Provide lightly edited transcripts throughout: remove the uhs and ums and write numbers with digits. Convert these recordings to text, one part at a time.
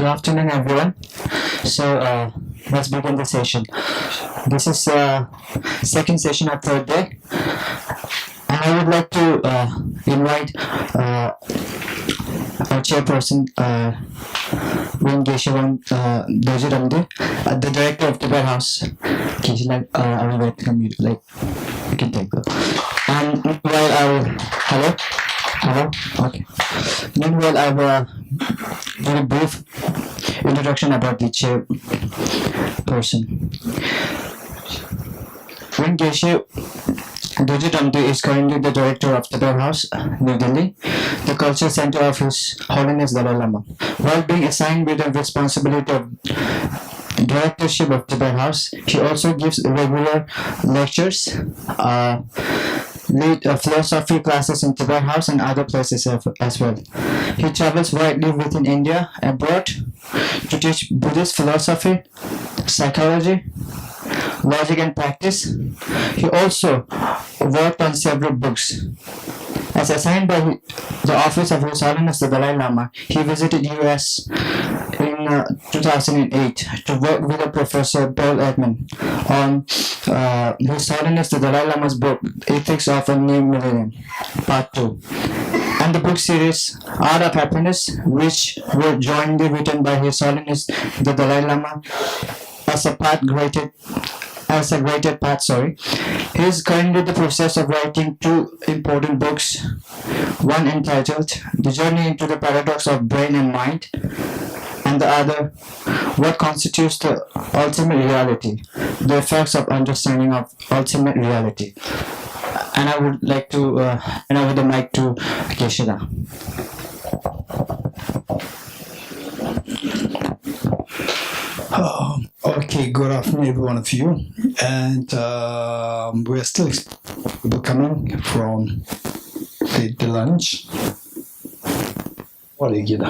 Good afternoon, everyone. Let's begin the session. This is second session of third day, and I would like to invite our chairperson, Wing Geshavan Dojiramde, the director of Tibet House. I will welcome you. You can take that. And meanwhile, Hello. Okay. Meanwhile, I will do a brief introduction about the chairperson. Wing Geshe Dojiramde is currently the director of Tibet House, New Delhi, the culture center of His Holiness Dalai Lama. While being assigned with the responsibility of directorship of Tibet House, he also gives regular lectures, lead philosophy classes in Tibet House and other places as well. He travels widely within India, abroad, to teach Buddhist philosophy, psychology, logic and practice. He also worked on several books. As assigned by the office of His Holiness the Dalai Lama, he visited US in 2008 to work with a Professor Paul Edman on His Holiness the Dalai Lama's book, Ethics of a New Millennium, Part 2, and the book series Art of Happiness, which were jointly written by His Holiness the Dalai Lama as a graded path. He is currently in the process of writing two important books, one entitled The Journey into the Paradox of Brain and Mind, and the other, What Constitutes the Ultimate Reality, The Effects of Understanding of Ultimate Reality. And I would like to hand over the mic to Keshida. Okay, good afternoon, every one of you. And we're still coming from the lunch. What do you get?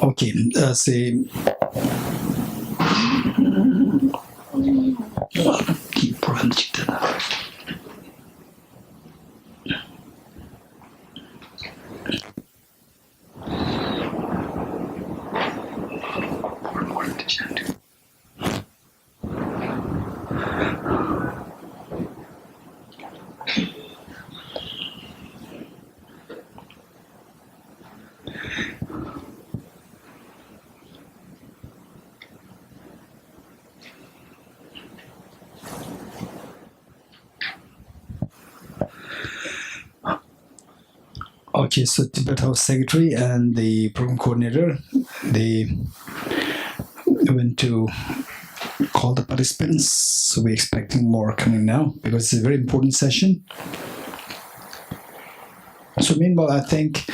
Okay, say. Keep running. Okay, so Tibet House Secretary and the program coordinator, they went to call the participants. So we're expecting more coming now because it's a very important session. So meanwhile, I think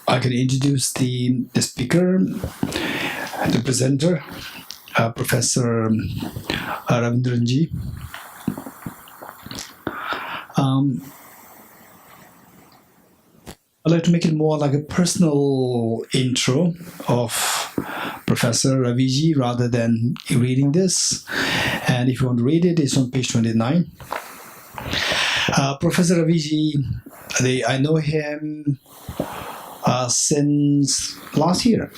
I can introduce the speaker, the presenter, Professor Ravindranji. I'd like to make it more like a personal intro of Professor Raviji rather than reading this. And if you want to read it, it's on page 29. Professor Raviji, I know him since last year,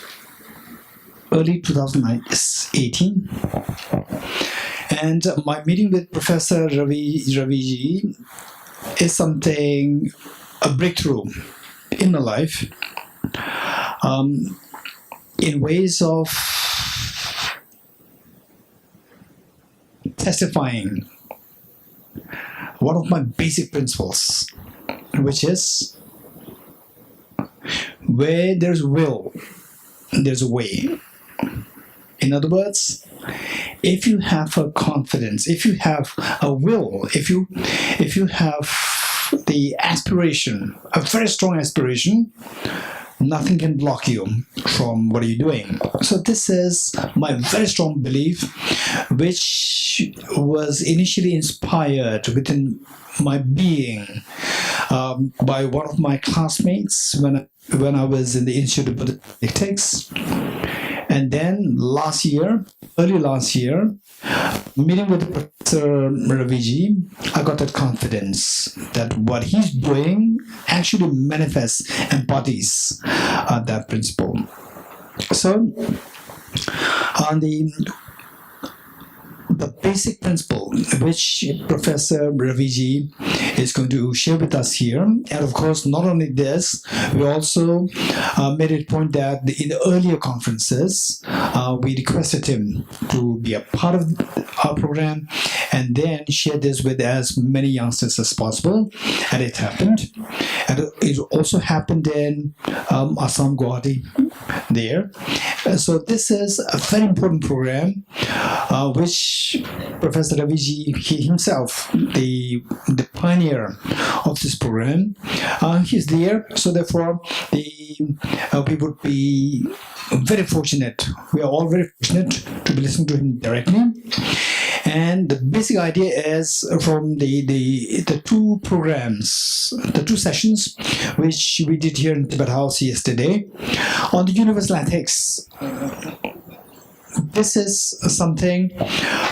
early 2018. And my meeting with Professor Raviji is something, a breakthrough in my life, in ways of testifying one of my basic principles, which is where there's will, there's a way. In other words, if you have a confidence, if you have a will, if you have the aspiration, a very strong aspiration, nothing can block you from what you're doing. So this is my very strong belief, which was initially inspired within my being by one of my classmates when I was in the Institute of Valedictory. And then early last year, meeting with Professor Raviji, I got that confidence that what he's doing actually manifests, embodies that principle. So, on the basic principle which Professor Raviji is going to share with us here, and of course, not only this, we also made it a point that in the earlier conferences, we requested him to be a part of our program and then share this with as many youngsters as possible. And it happened. And it also happened in Assam, Guwahati, there. So this is a very important program, which Professor Raviji, he himself, the pioneer of this program, he's there. So therefore, we would be very fortunate. We are all very fortunate to be listening to him directly. And the basic idea is from the two programs, the two sessions, which we did here in Tibet House yesterday, on the universal ethics. This is something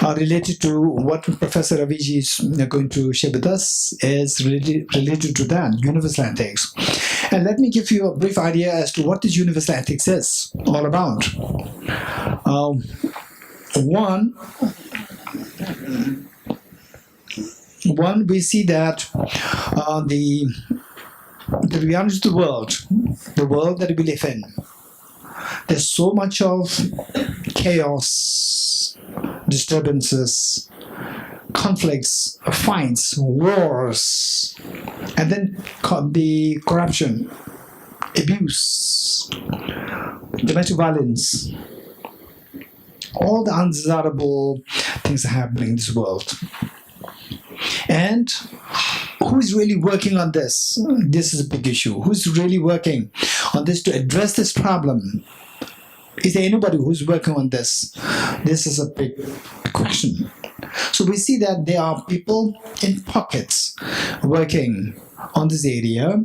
related to what Professor Raviji is going to share with us, is related to that, universal ethics. And let me give you a brief idea as to what this universal ethics is all about. One, we see that the reality of the world that we live in, there's so much of chaos, disturbances, conflicts, fights, wars, and then the corruption, abuse, domestic violence, all the undesirable things are happening in this world. And who is really working on this? This is a big issue. Who's really working on this to address this problem? Is there anybody who's working on this? This is a big question. So we see that there are people in pockets working on this area,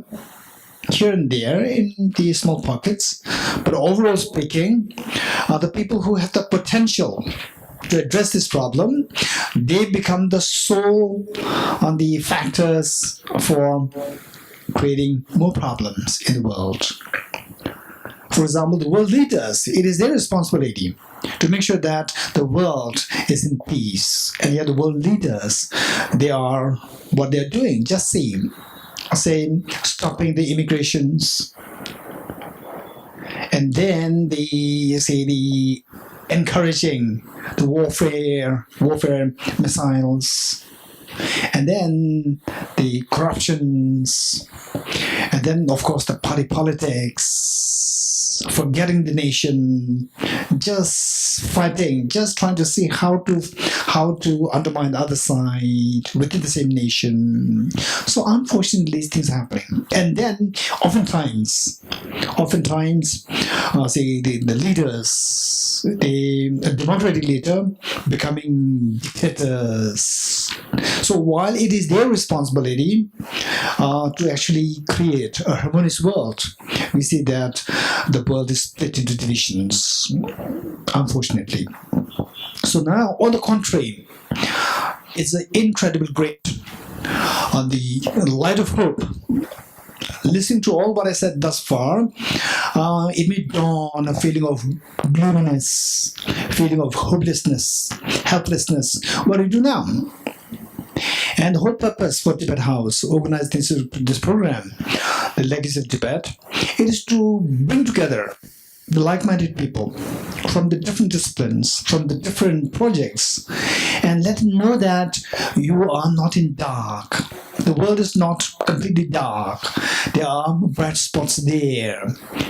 here and there in these small pockets. But overall speaking, the people who have the potential to address this problem, they become the sole on the factors for creating more problems in the world. For example, the world leaders, it is their responsibility to make sure that the world is in peace. And yet the world leaders, they are what they're doing, just saying stopping the immigrations, and then the encouraging the warfare missiles, and then the corruptions, and then of course the party politics, forgetting the nation, just fighting, just trying to see how to undermine the other side within the same nation. So unfortunately, these things are happening. And then oftentimes, the leaders, the democratic leader becoming dictators. So while it is their responsibility to actually create a harmonious world, we see that the world is split into divisions, unfortunately. So now, on the contrary, it's an incredible great on the light of hope. Listening to all what I said thus far, it may dawn a feeling of gloominess, feeling of hopelessness, helplessness. What do you do now? And the whole purpose for Tibet House, organized this program, the Legacy of Tibet, it is to bring together the like-minded people from the different disciplines, from the different projects, and let them know that you are not in dark. The world is not completely dark. There are bright spots there.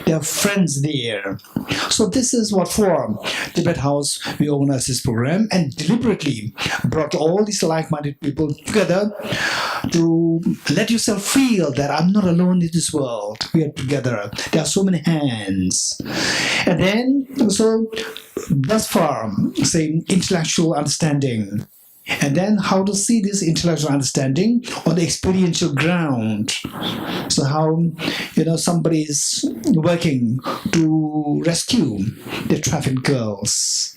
There are friends there. So this is what for Tibet House we organized this program and deliberately brought all these like-minded people together to let yourself feel that I'm not alone in this world. We are together. There are so many hands. And then, so thus far, say intellectual understanding, And then how to see this intellectual understanding on the experiential ground. So how, somebody is working to rescue the trafficked girls,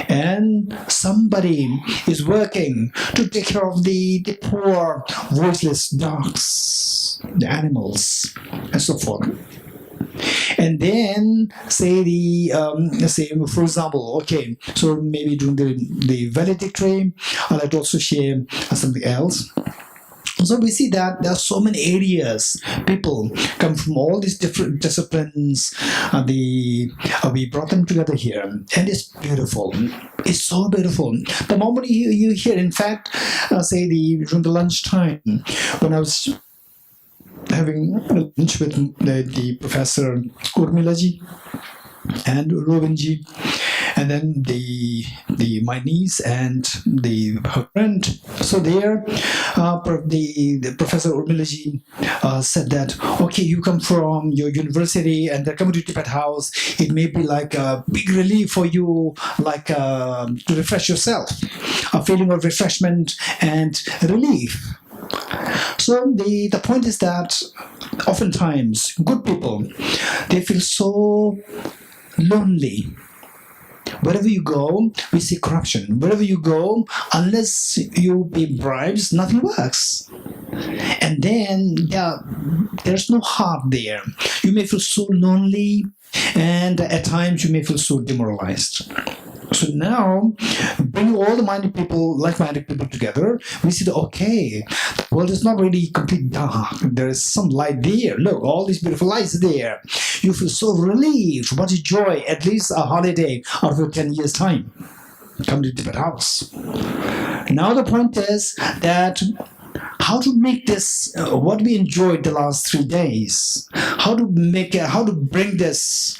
and somebody is working to take care of the poor voiceless dogs, the animals, and so forth. And then say for example, okay, so maybe during the valedictory, I'd like to also share something else. So we see that there are so many areas. People come from all these different disciplines. We brought them together here, and it's beautiful. It's so beautiful. The moment you hear, in fact, during the lunchtime, when I was having lunch with the Professor Urmilaji and Rovinji, and then my niece and her friend. So there, the Professor Urmilaji said that, okay, you come from your university and they're coming to Tibet House. It may be like a big relief for you, like to refresh yourself, a feeling of refreshment and relief. So the point is that oftentimes good people, they feel so lonely. Wherever you go, we see corruption. Wherever you go, unless you pay bribes, nothing works. And then there's no heart there. You may feel so lonely, and at times you may feel so demoralized. So now, bring all the like-minded people together, we see that, okay, the world is not really complete dark. There is some light there. Look, all these beautiful lights there. You feel so relieved. What a joy. At least a holiday out of your 10 years' time. Come to Tibet House. Now the point is that how to make this what we enjoyed the last 3 days. How to bring this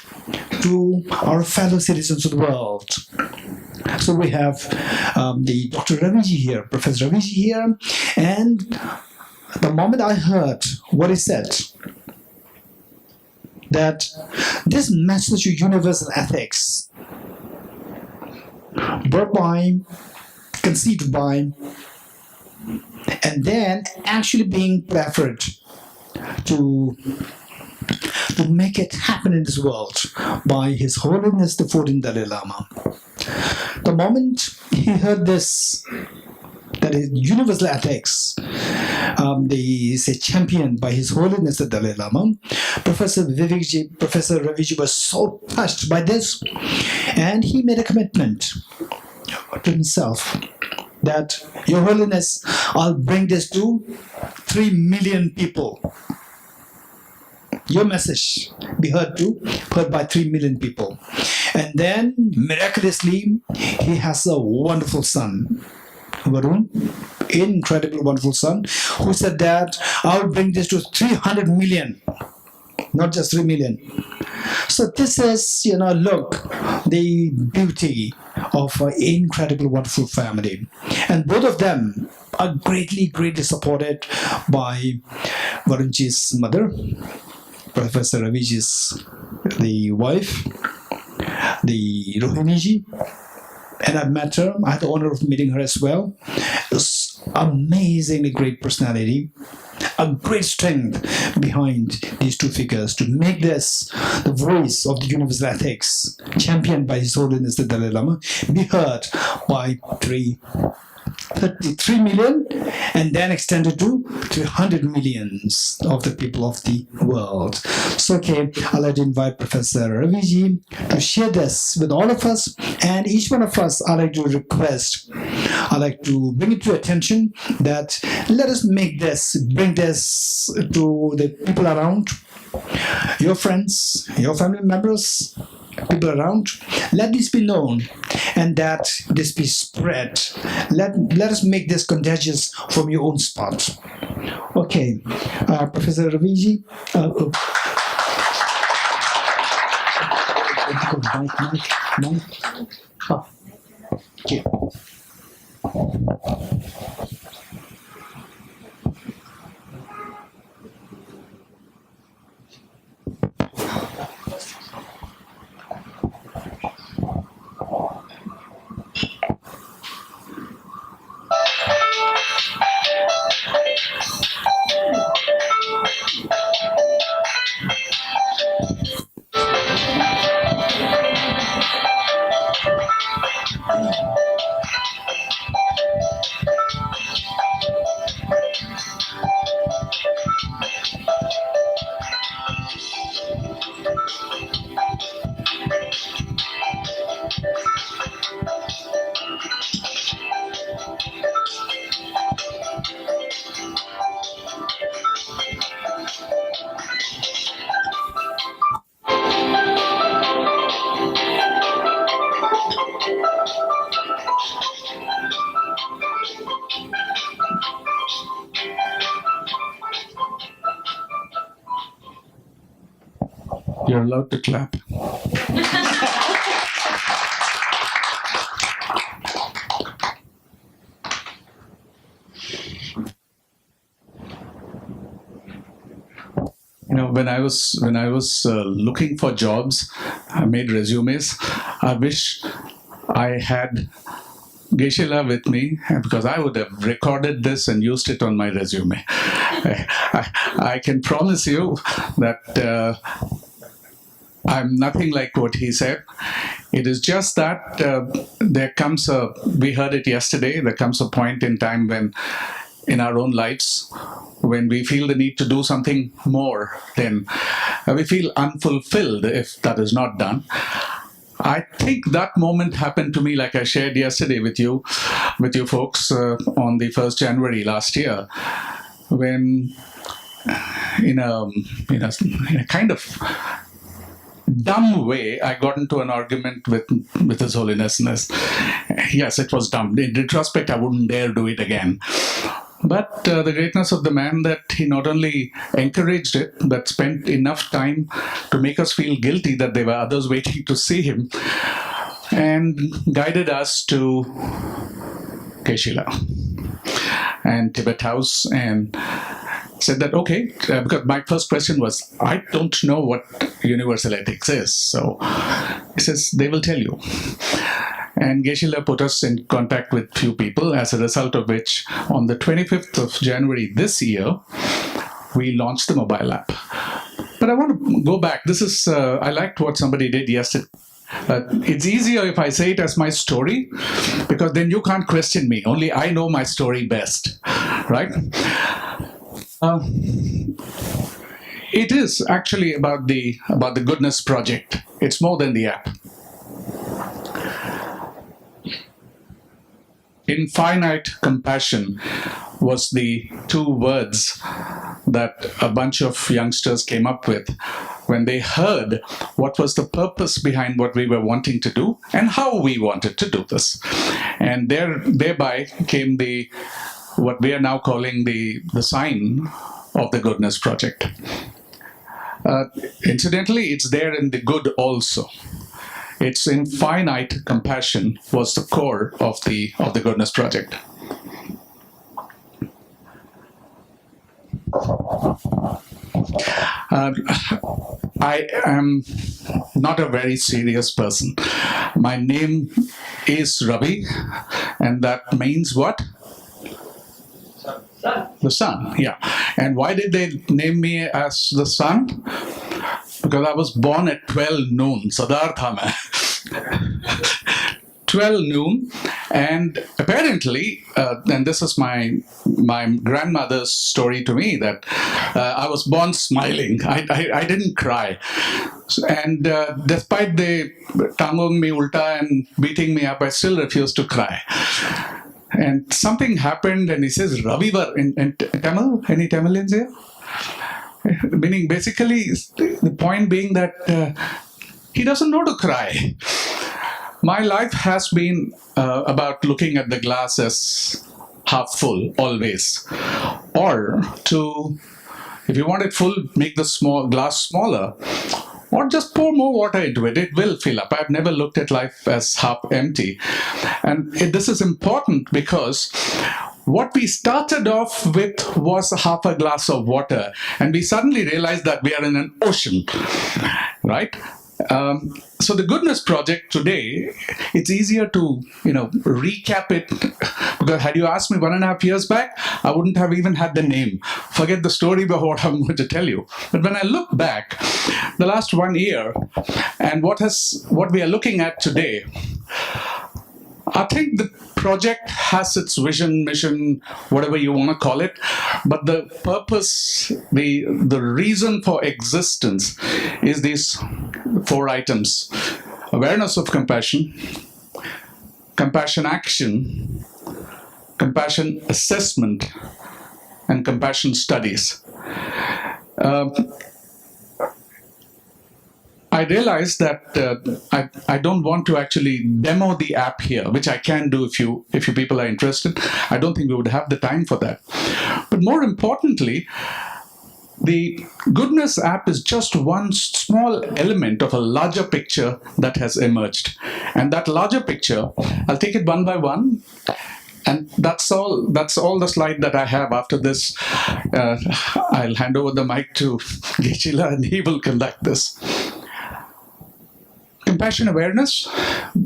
to our fellow citizens of the world. So we have the Dr. Raviji here, Professor Raviji here, and the moment I heard what he said, that this message of universal ethics, conceived by, and then actually being preferred to make it happen in this world by His Holiness the 14th Dalai Lama. The moment he heard this, that is universal ethics, championed by His Holiness the Dalai Lama, Professor Raviji was so touched by this, and he made a commitment to himself that, Your Holiness, I'll bring this to 3 million people. Your message be heard by 3 million people. And then, miraculously, he has a wonderful son, Varun, incredibly wonderful son, who said that, I'll bring this to 300 million, not just 3 million. So this is, look, the beauty of an incredible, wonderful family. And both of them are greatly, greatly supported by Varunji's mother, Professor Raviji's the wife, the Rohiniji, and I've met her. I had the honor of meeting her as well. It's amazingly great personality, a great strength behind these two figures to make this the voice of the universal ethics, championed by His Holiness the Dalai Lama, be heard by 33 million, and then extended to 300 millions of the people of the world. So, okay, I'd like to invite Professor Raviji to share this with all of us, and each one of us, I'd like to bring it to attention that let us bring this to the people around, your friends, your family members, people around. Let this be known, and that this be spread. Let us make this contagious from your own spot. Okay, Professor Raviji. Okay. You're allowed to clap. You know, when I was looking for jobs, I made resumes. I wish I had Geishila with me, because I would have recorded this and used it on my resume. I can promise you that I'm nothing like what he said. It is just that there comes we heard it yesterday, there comes a point in time when, in our own lives, when we feel the need to do something more, then we feel unfulfilled if that is not done. I think that moment happened to me, like I shared yesterday with you folks, on the 1st January last year, when in a kind of dumb way, I got into an argument with His Holiness. Yes, it was dumb. In retrospect, I wouldn't dare do it again. But the greatness of the man, that he not only encouraged it, but spent enough time to make us feel guilty that there were others waiting to see him, and guided us to Geishila and Tibet House, and said that, okay, because my first question was, I don't know what universal ethics is. So he says, they will tell you. And Geishila put us in contact with few people, as a result of which, on the 25th of January this year, we launched the mobile app. But I want to go back. This is, I liked what somebody did yesterday. It's easier if I say it as my story, because then you can't question me. Only I know my story best, right? It is actually about the Goodness Project. It's more than the app. Infinite compassion was the two words that a bunch of youngsters came up with when they heard what was the purpose behind what we were wanting to do and how we wanted to do this. And thereby came what we are now calling the sign of the Goodness Project. Incidentally, it's there in the good also. Its infinite compassion was the core of the Goodness Project. I am not a very serious person. My name is Ravi, and that means what? The sun, yeah. And why did they name me as the sun? Because I was born at 12 noon, Sadartha mein. 12 noon, and apparently, and this is my grandmother's story to me, that I was born smiling. I didn't cry. And despite they tangong me ulta and beating me up, I still refused to cry. And something happened, and he says, Ravivar, in Tamil, any Tamilians here? Meaning, basically, the point being that he doesn't know to cry. My life has been about looking at the glass as half full, always. Or to, if you want it full, make the glass smaller. Or just pour more water into it. It will fill up. I've never looked at life as half empty. And this is important because what we started off with was half a glass of water. And we suddenly realized that we are in an ocean, right? So the Goodness Project today, it's easier to, recap it, because had you asked me 1.5 years back, I wouldn't have even had the name. Forget the story about what I'm going to tell you. But when I look back, the last 1 year, and what we are looking at today, I think the project has its vision, mission, whatever you want to call it, but the purpose, the reason for existence is these 4 items: awareness of compassion, compassion action, compassion assessment, and compassion studies. I realized that I don't want to actually demo the app here, which I can do if you people are interested. I don't think we would have the time for that. But more importantly, The Goodness app is just one small element of a larger picture that has emerged. And that larger picture, I'll take it one by one. And that's all the slide that I have. After this, I'll hand over the mic to Gichila and he will conduct this. Compassion awareness,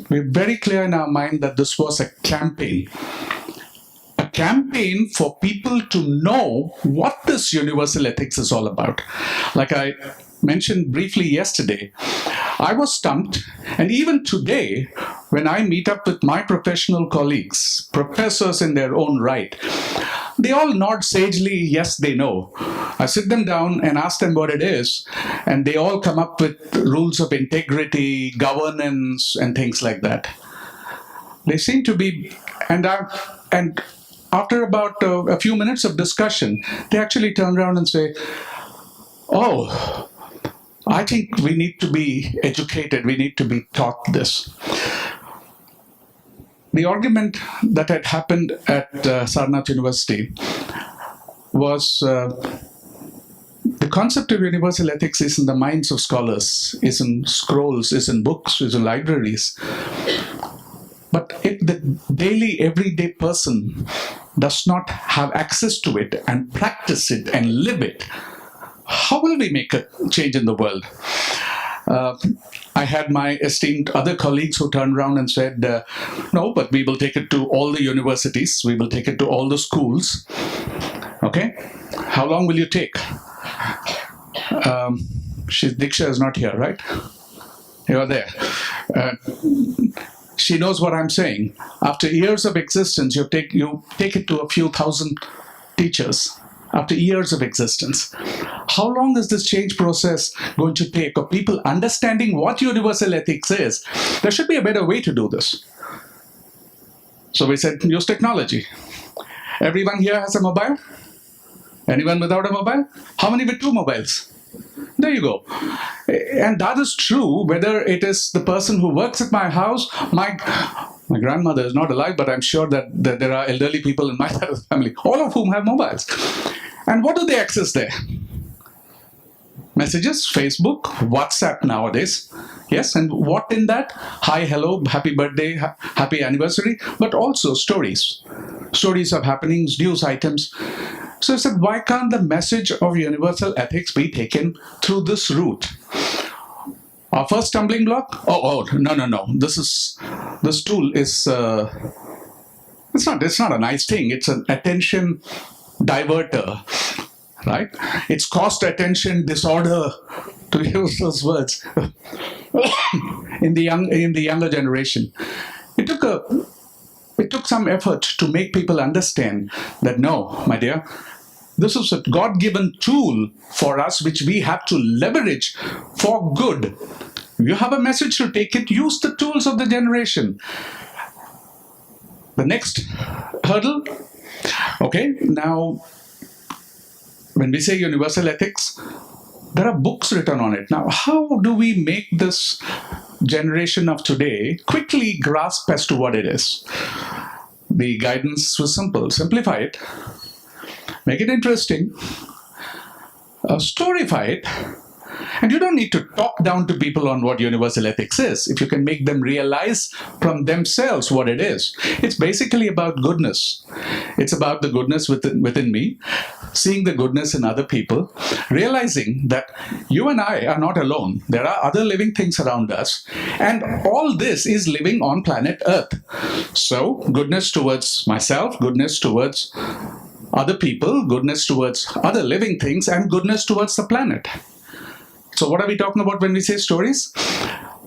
we're very clear in our mind that this was a campaign. A campaign for people to know what this universal ethics is all about. Like I mentioned briefly yesterday, I was stumped, and even today, when I meet up with my professional colleagues, professors in their own right, they all nod sagely, yes, they know. I sit them down and ask them what it is, and they all come up with rules of integrity, governance, and things like that. They seem to be, and after about a few minutes of discussion, they actually turn around and say, oh, I think we need to be educated, we need to be taught this. The argument that had happened at Sarnath University was the concept of universal ethics is in the minds of scholars, is in scrolls, is in books, is in libraries. But if the daily, everyday person does not have access to it and practice it and live it, how will we make a change in the world? I had my esteemed other colleagues who turned around and said, no, but we will take it to all the universities. We will take it to all the schools. Okay? How long will you take? Diksha is not here, right? You are there. She knows what I'm saying. After years of existence, you take it to a few thousand teachers. After years of existence. How long is this change process going to take of people understanding what universal ethics is? There should be a better way to do this. So we said, use technology. Everyone here has a mobile? Anyone without a mobile? How many with 2 mobiles? There you go. And that is true whether it is the person who works at my house. My grandmother is not alive, but I'm sure that there are elderly people in my family, all of whom have mobiles. And what do they access there? Messages, Facebook, WhatsApp nowadays. Yes, and what in that? Hi, hello, happy birthday, happy anniversary, but also stories. Stories of happenings, news items. So I said, why can't the message of universal ethics be taken through this route? Our first stumbling block? No. This tool is, it's not a nice thing. It's an attention diverter, right? It's cost attention disorder, to use those words, in the younger generation. It took some effort to make people understand that no, my dear, this is a God-given tool for us which we have to leverage for good. You have a message to take it, use the tools of the generation. The next hurdle, okay, now when we say universal ethics, there are books written on it. Now, how do we make this generation of today quickly grasp as to what it is? The guidance was simple. Simplify it. Make it interesting. Storyfy it. And you don't need to talk down to people on what universal ethics is. If you can make them realize from themselves what it is. It's basically about goodness. It's about the goodness within me, seeing the goodness in other people, realizing that you and I are not alone. There are other living things around us. And all this is living on planet Earth. So, goodness towards myself, goodness towards other people, goodness towards other living things, and goodness towards the planet. So what are we talking about when we say stories?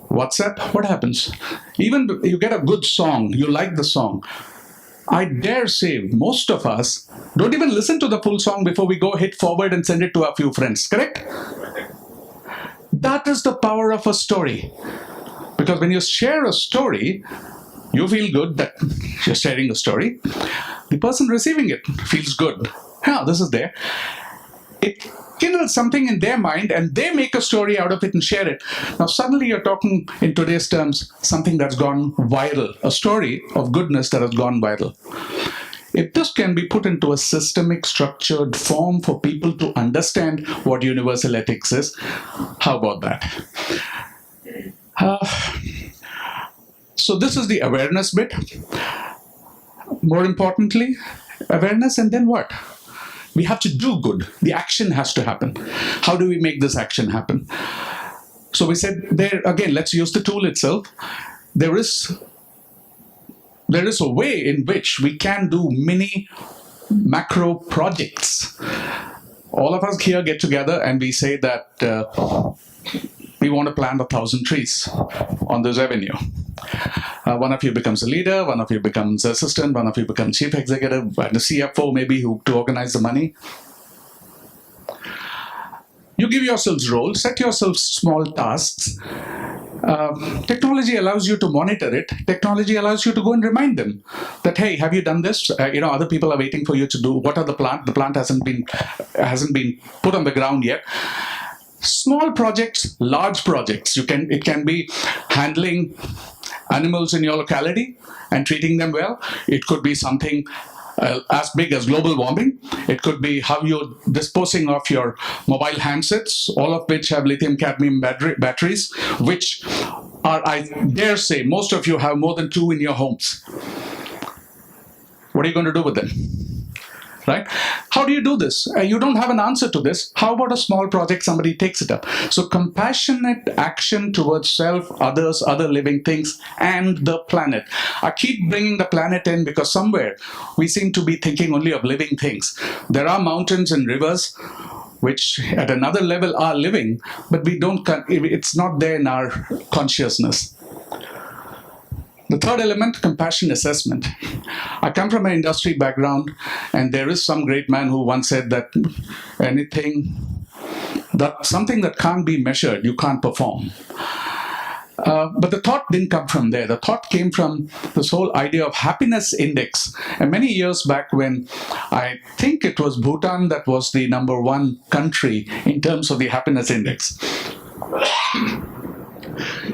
WhatsApp, what happens? Even you get a good song, you like the song. I dare say most of us don't even listen to the full song before we go hit forward and send it to a few friends, correct? That is the power of a story. Because when you share a story, you feel good that you're sharing a story. The person receiving it feels good. Yeah, this is there. It kindles something in their mind and they make a story out of it and share it. Now suddenly you're talking in today's terms something that's gone viral, a story of goodness that has gone viral. if this can be put into a systemic, structured form for people to understand what universal ethics is, how about that? So this is the awareness bit. More importantly, awareness, and then what? We have to do good. The action has to happen. How do we make this action happen? So we said there, again, let's use the tool itself. There is a way in which we can do mini macro projects. All of us here get together and we say that we want to plant 1,000 trees on this avenue. One of you becomes a leader, one of you becomes assistant, one of you becomes chief executive, and the CFO maybe to organize the money. You give yourselves roles, set yourselves small tasks. Technology allows you to monitor it. Technology allows you to go and remind them that, hey, have you done this? Other people are waiting for you to do. What are the plant? The plant hasn't been put on the ground yet. Small projects, large projects. It can be handling animals in your locality and treating them well. It could be something as big as global warming. It could be how you're disposing of your mobile handsets, all of which have lithium cadmium batteries, which are, I dare say, most of you have more than 2 in your homes. What are you going to do with them? Right? How do you do this? You don't have an answer to this. How about a small project, somebody takes it up? So compassionate action towards self, others, other living things, and the planet. I keep bringing the planet in because somewhere we seem to be thinking only of living things. There are mountains and rivers which at another level are living, but it's not there in our consciousness. The third element, compassion assessment. I come from an industry background, and there is some great man who once said that something that can't be measured, you can't perform. But the thought didn't come from there. The thought came from this whole idea of happiness index. And many years back when I think it was Bhutan that was the #1 country in terms of the happiness index.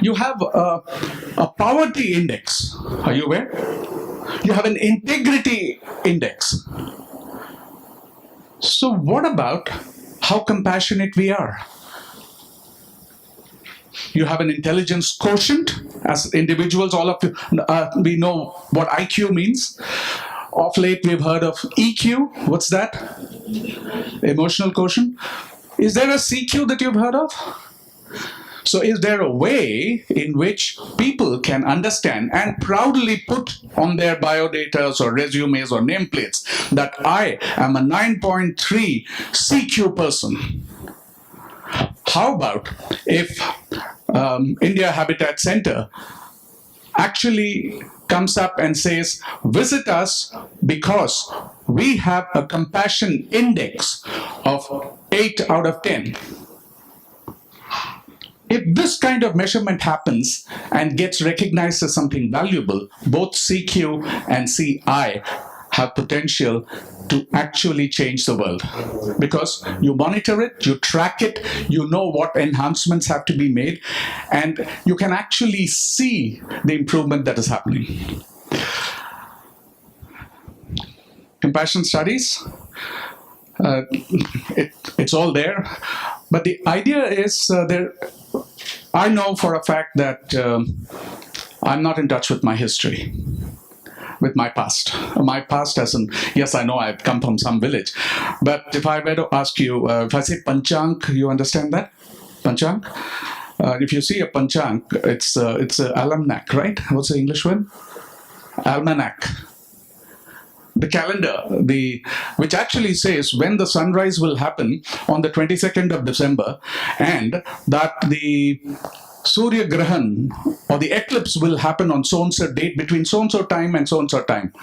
You have a poverty index. Are you aware? You have an integrity index. So what about how compassionate we are? You have an intelligence quotient. As individuals, all of you, we know what IQ means. Of late, we've heard of EQ. What's that? Emotional quotient. Is there a CQ that you've heard of? So is there a way in which people can understand and proudly put on their biodatas or resumes or nameplates that I am a 9.3 CQ person? How about if India Habitat Center actually comes up and says, visit us because we have a compassion index of 8 out of 10. If this kind of measurement happens and gets recognized as something valuable, both CQ and CI have potential to actually change the world. Because you monitor it, you track it, you know what enhancements have to be made, and you can actually see the improvement that is happening. Compassion studies, it's all there. But the idea is I know for a fact that I'm not in touch with my history, with my past. My past as in, yes, I know I've come from some village. But if I were to ask you, if I say Panchang, you understand that? Panchang? If you see a Panchang, it's an almanac, right? What's the English word? Almanac. The calendar, which actually says when the sunrise will happen on the 22nd of December, and that the Surya Grahan or the eclipse will happen on so-and-so date between so-and-so time and so-and-so time.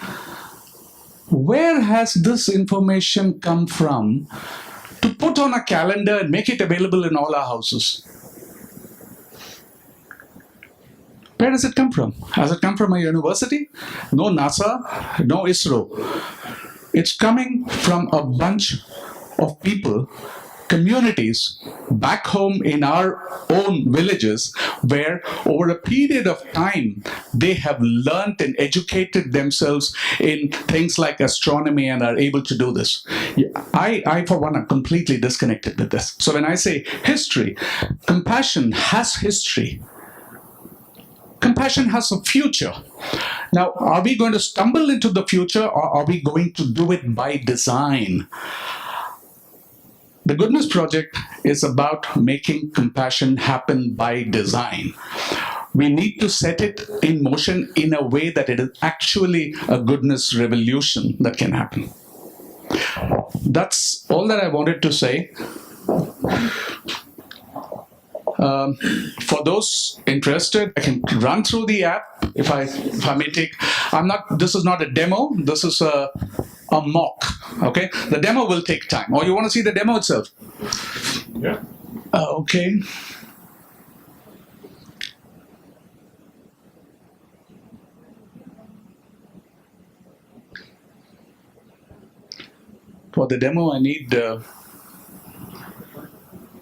Where has this information come from to put on a calendar and make it available in all our houses? Where does it come from? Has it come from a university? No NASA, no ISRO. It's coming from a bunch of people, communities, back home in our own villages, where over a period of time, they have learned and educated themselves in things like astronomy and are able to do this. I for one, am completely disconnected with this. So when I say history, compassion has history. Compassion has a future. Now, are we going to stumble into the future, or are we going to do it by design? The Goodness Project is about making compassion happen by design. We need to set it in motion in a way that it is actually a goodness revolution that can happen. That's all that I wanted to say. For those interested, I can run through the app if I may take. This is not a demo. This is a mock. Okay, the demo will take time. Or you want to see the demo itself? Yeah. Okay. For the demo, I need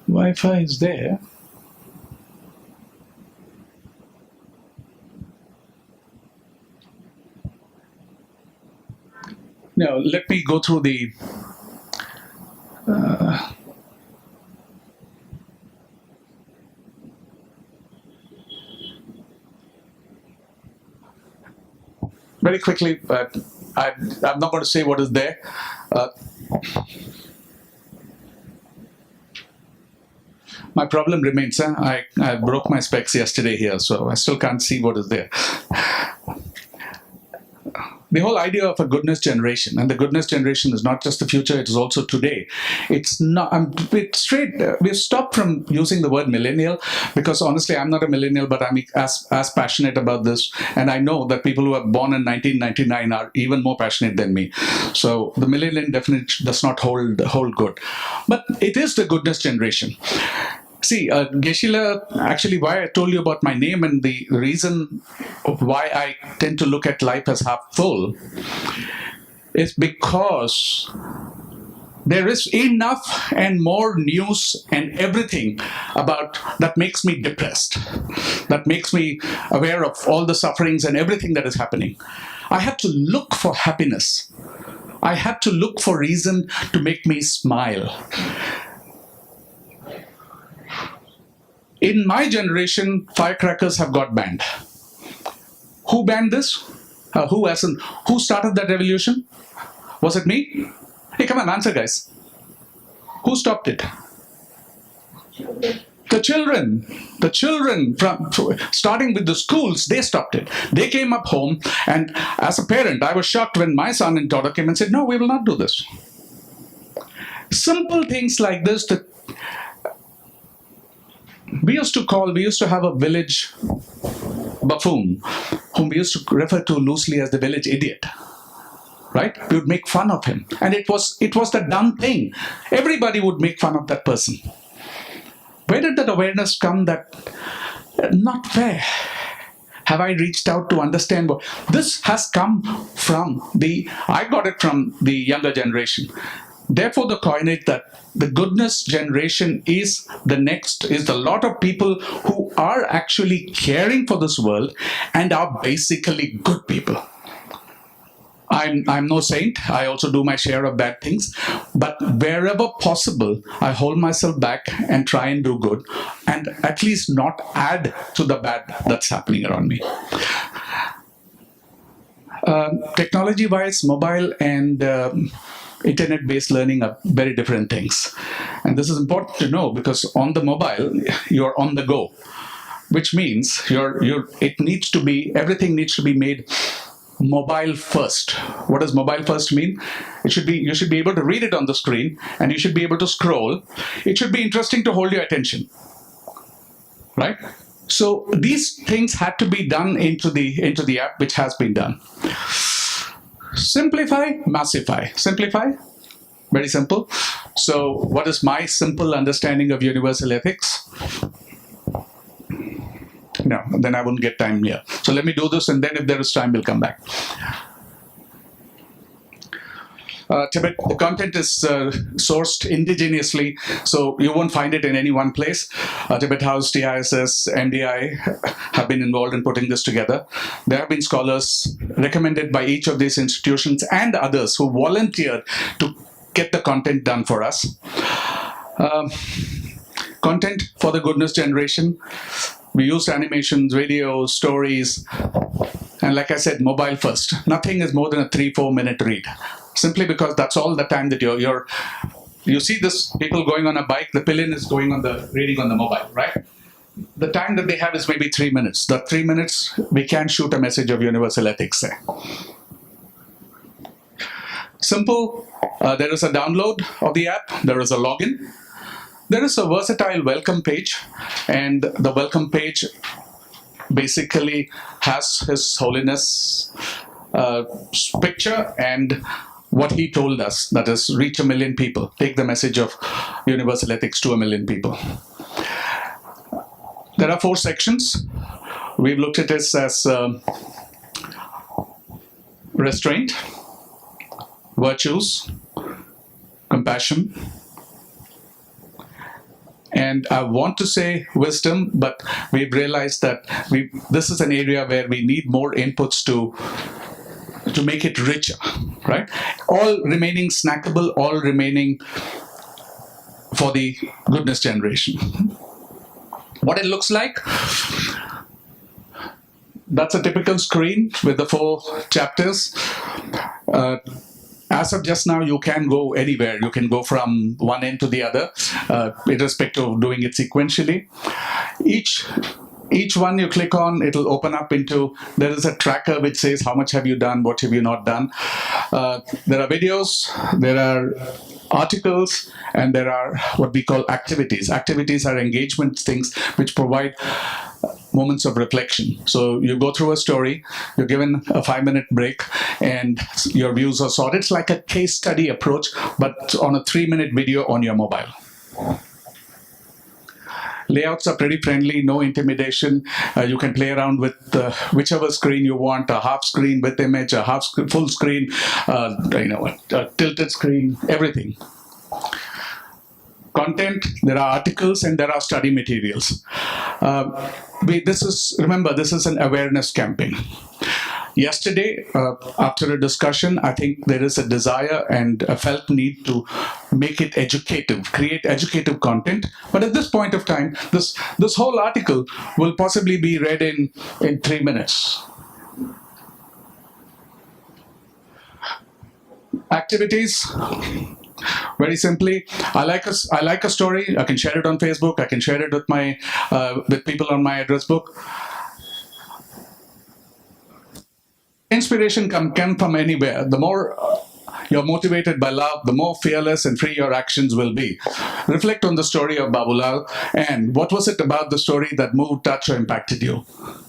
Wi-Fi is there. Now, let me go through the very quickly, but I'm not going to say what is there. My problem remains. I broke my specs yesterday here, so I still can't see what is there. The whole idea of a goodness generation, and the goodness generation is not just the future, it is also today. It's not, we've stopped from using the word millennial, because honestly, I'm not a millennial, but I'm as passionate about this. And I know that people who are born in 1999 are even more passionate than me. So the millennial definitely does not hold good. But it is the goodness generation. See, Geshe-la, actually why I told you about my name and the reason of why I tend to look at life as half full is because there is enough and more news and everything about that makes me depressed, that makes me aware of all the sufferings and everything that is happening. I have to look for happiness. I have to look for reason to make me smile. In my generation, firecrackers have got banned. Who banned this? Who started that revolution? Was it me? Hey, come on, answer, guys. Who stopped it? The children. The children, starting with the schools, they stopped it. They came up home, and as a parent, I was shocked when my son and daughter came and said, no, we will not do this. Simple things like this that we used to have a village buffoon, whom we used to refer to loosely as the village idiot. Right? We would make fun of him. And it was the done thing. Everybody would make fun of that person. Where did that awareness come that not fair? Have I reached out to understand what this has come from? I got it from the younger generation. Therefore, the coinage that the goodness generation is the lot of people who are actually caring for this world and are basically good people. I'm no saint. I also do my share of bad things. But wherever possible, I hold myself back and try and do good and at least not add to the bad that's happening around me. Technology-wise, mobile and internet-based learning are very different things. And this is important to know because on the mobile, you're on the go, which means everything needs to be made mobile first. What does mobile first mean? You should be able to read it on the screen and you should be able to scroll. It should be interesting to hold your attention. Right? So these things had to be done into the app, which has been done. Simplify, massify. Simplify, very simple. So what is my simple understanding of universal ethics? No, then I won't get time here. So let me do this, and then if there is time, we'll come back. Tibet, the content is sourced indigenously, so you won't find it in any one place. Tibet House, TISS, MDI have been involved in putting this together. There have been scholars recommended by each of these institutions and others who volunteered to get the content done for us. Content for the goodness generation. We used animations, videos, stories, and like I said, mobile first. Nothing is more than a 3-4 minute read. Simply because that's all the time that you see this people going on a bike, the pillion is going on reading on the mobile, right? The time that they have is maybe 3 minutes. That 3 minutes, we can shoot a message of universal ethics there. Simple, there is a download of the app, there is a login. There is a versatile welcome page, and the welcome page basically has His Holiness picture and what he told us, that is, reach 1 million people, take the message of universal ethics to 1 million people. There are 4 sections. We've looked at this as restraint, virtues, compassion, and I want to say wisdom, but we've realized that this is an area where we need more inputs to make it richer, right? All remaining snackable, all remaining for the goodness generation. What it looks like, that's a typical screen with the 4 chapters. As of just now, you can go anywhere. You can go from one end to the other, irrespective of doing it sequentially. Each one you click on, it'll open up into, there is a tracker which says how much have you done, what have you not done. There are videos, there are articles, and there are what we call activities. Activities are engagement things which provide moments of reflection. So you go through a story, you're given a 5-minute break, and your views are sorted. It's like a case study approach, but on a 3-minute video on your mobile. Layouts are pretty friendly, no intimidation. You can play around with whichever screen you want, a half screen with image, a full screen, a tilted screen, everything. Content, there are articles and there are study materials. Remember, this is an awareness campaign. Yesterday, after a discussion, I think there is a desire and a felt need to make it educative, create educative content. But at this point of time, this whole article will possibly be read in 3 minutes. Activities. Very simply, I like a story. I can share it on Facebook. I can share it with people on my address book. Inspiration can from anywhere. The more you're motivated by love, the more fearless and free your actions will be. Reflect on the story of Babulal, and what was it about the story that moved, touched, or impacted you?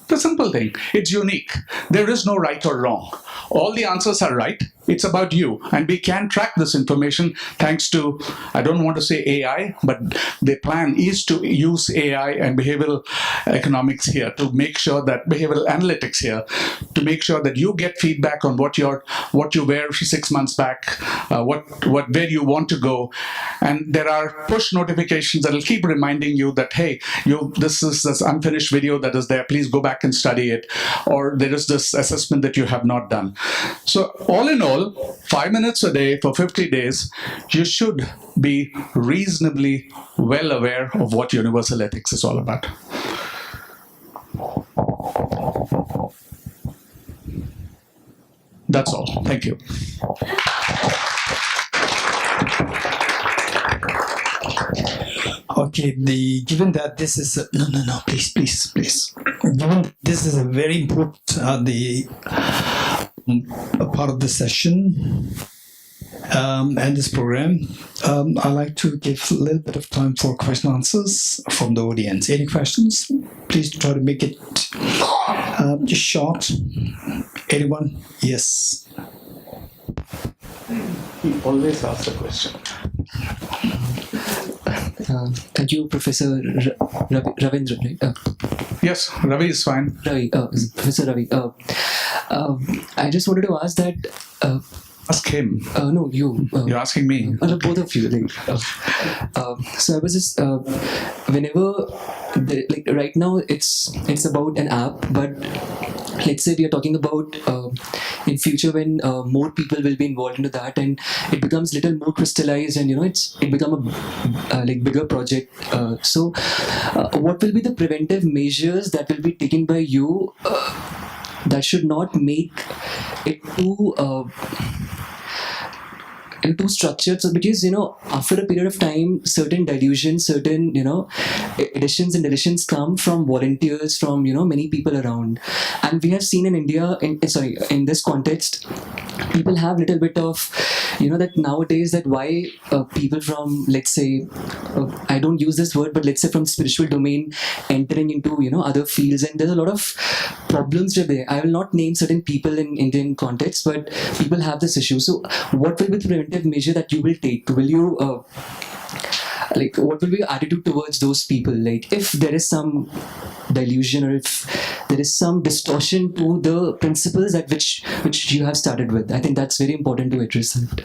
The simple thing. It's unique. There is no right or wrong. All the answers are right. It's about you. And we can track this information thanks to, I don't want to say AI, but the plan is to use AI and behavioral economics here to make sure that behavioral analytics here, to make sure that you get feedback on what you were 6 months back, where you want to go. And there are push notifications that will keep reminding you that, hey, this is this unfinished video that is there. Please go back and study it. Or there is this assessment that you have not done. So all in all, 5 minutes a day for 50 days, you should be reasonably well aware of what universal ethics is all about. That's all. Thank you. Okay, given that this is please. Given this is a very important a part of the session and this program, I like to give a little bit of time for question and answers from the audience. Any questions? Please try to make it just short. Anyone? Yes. He always asks a question. Thank you, Professor Ravindra. Right? Yes, Ravi is fine. Ravi, Professor Ravi. I just wanted to ask that Ask him. No, you. You're asking me. No, both of you. So I was just whenever right now it's about an app, but let's say we are talking about in future when more people will be involved into that, and it becomes little more crystallized, and it become a bigger project. So what will be the preventive measures that will be taken by you that should not make it too structured? So because after a period of time, certain dilutions, certain additions and deletions come from volunteers, from many people around, and we have seen in India, in this context, people have little bit of that nowadays, that why people from, let's say, I don't use this word, but let's say from spiritual domain entering into other fields, and there's a lot of problems there. I will not name certain people in Indian context, but people have this issue. So what will be the preventive measure that you will take? Will you what will be your attitude towards those people? Like, if there is some delusion, or if there is some distortion to the principles at which you have started with, I think that's very important to address it.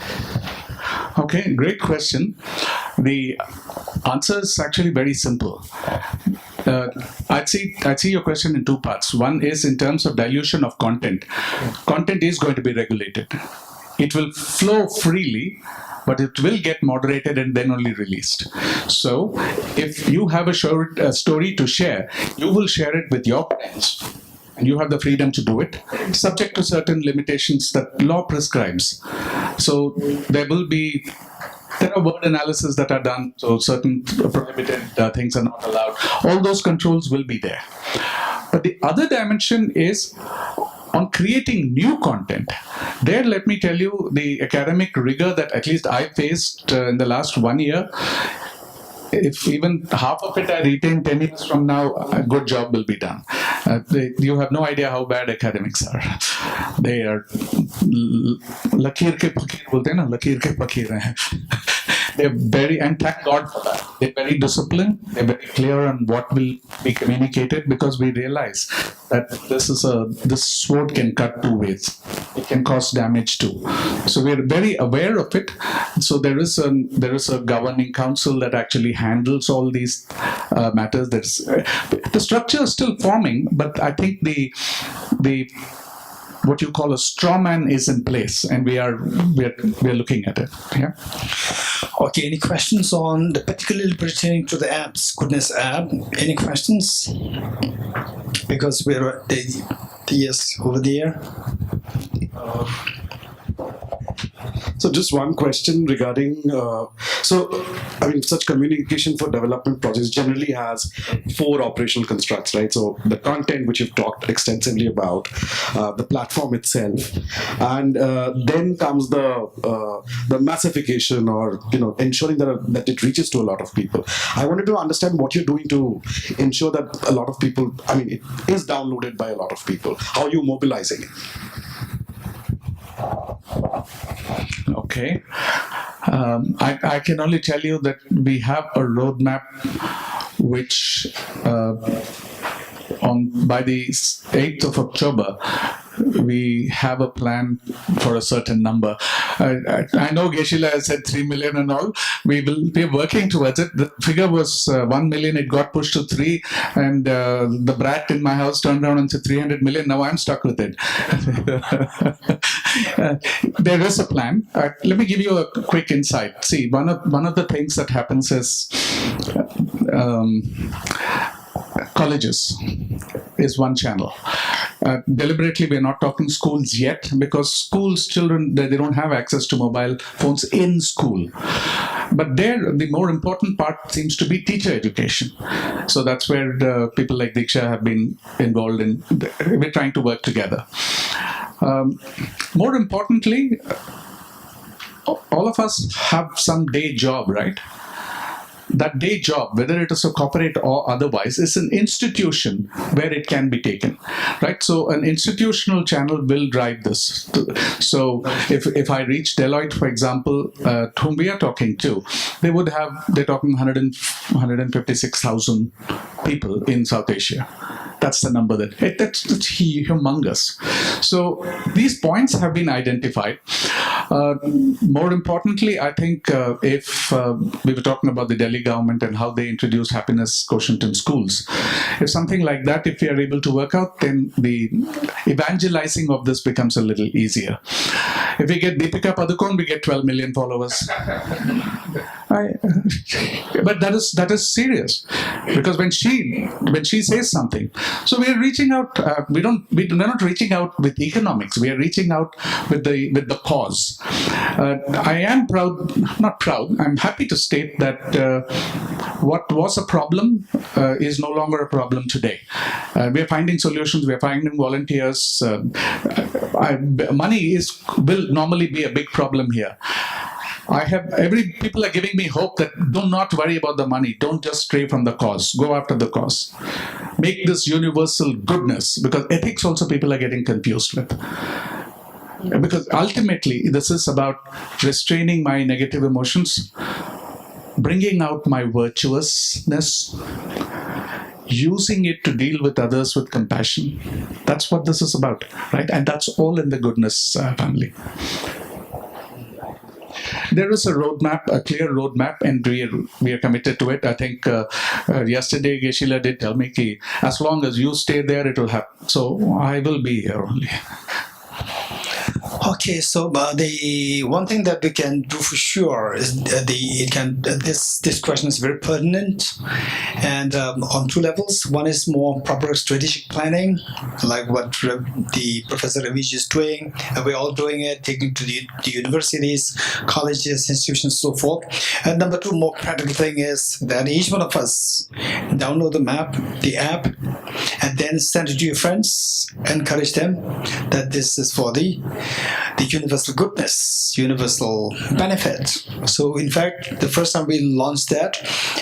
Okay, great question. The answer is actually very simple. I'd see your question in two parts. One is in terms of dilution of content. Content is going to be regulated. It will flow freely, but it will get moderated and then only released. So if you have a story to share, you will share it with your friends. And you have the freedom to do it, subject to certain limitations that law prescribes. So there are word analysis that are done, so certain prohibited things are not allowed. All those controls will be there. But the other dimension is on creating new content. There, let me tell you, the academic rigor that at least I faced in the last 1 year, if even half of it I retain 10 years from now, a good job will be done. You have no idea how bad academics are. They are lakir ke fakir bolte na, lakir ke fakir hain. They're very, and thank God for that. They're very disciplined. They're very clear on what will be communicated, because we realize that this sword can cut two ways. It can cause damage too. So we're very aware of it. So there is a governing council that actually handles all these matters. The structure is still forming, but I think the what you call a straw man is in place, and we are looking at it. Yeah. Okay, any questions on particularly pertaining to the apps, Goodness app? Any questions? Because we're yes, over there. So just one question regarding, such communication for development projects generally has 4 operational constructs, right? So the content, which you've talked extensively about, the platform itself, and then comes the massification, or ensuring that it reaches to a lot of people. I wanted to understand what you're doing to ensure that a lot of people, it is downloaded by a lot of people. How are you mobilizing it? Okay. I can only tell you that we have a roadmap which by the 8th of October, we have a plan for a certain number. I know Geshila has said 3 million and all. We're working towards it. The figure was 1 million. It got pushed to 3, and the brat in my house turned around and said 300 million. Now I'm stuck with it. There is a plan. Let me give you a quick insight. See, one of the things that happens is colleges is one channel. Deliberately, we're not talking schools yet, because schools, children, they don't have access to mobile phones in school. But there, the more important part seems to be teacher education. So that's where people like Diksha have been involved in. We're trying to work together. More importantly, all of us have some day job, right? That day job, whether it is a corporate or otherwise, is an institution where it can be taken, right? So an institutional channel will drive this. So if I reach Deloitte, for example, whom we are talking to, they're talking 156,000 people in South Asia. That's the number that's humongous. So these points have been identified. More importantly, I think if we were talking about the Delhi government and how they introduced happiness quotient in schools, if something like that, if we are able to work out, then the evangelizing of this becomes a little easier. If we get Deepika Padukone, we get 12 million followers. But that is serious, because when she says something, so we are reaching out. We're not reaching out with economics. We are reaching out with the cause. I am not proud. I'm happy to state that what was a problem is no longer a problem today. We are finding solutions. We are finding volunteers. Money will normally be a big problem here. People are giving me hope that do not worry about the money. Don't just stray from the cause. Go after the cause. Make this universal goodness, because ethics also people are getting confused with. Because ultimately, this is about restraining my negative emotions, bringing out my virtuousness, using it to deal with others with compassion. That's what this is about, right? And that's all in the goodness family. There is a roadmap, a clear roadmap, and we are committed to it. I think yesterday Geshila did tell me that as long as you stay there, it will happen. So I will be here only. Okay, so the one thing that we can do for sure is this question is very pertinent, and on two levels. One is more proper strategic planning, like what the Professor Ravij is doing, and we're all doing it, taking to the universities, colleges, institutions, so forth. And number two, more practical thing is that each one of us download the app, and then send it to your friends, encourage them that this is for the universal goodness, universal benefit. So in fact, the first time we launched that,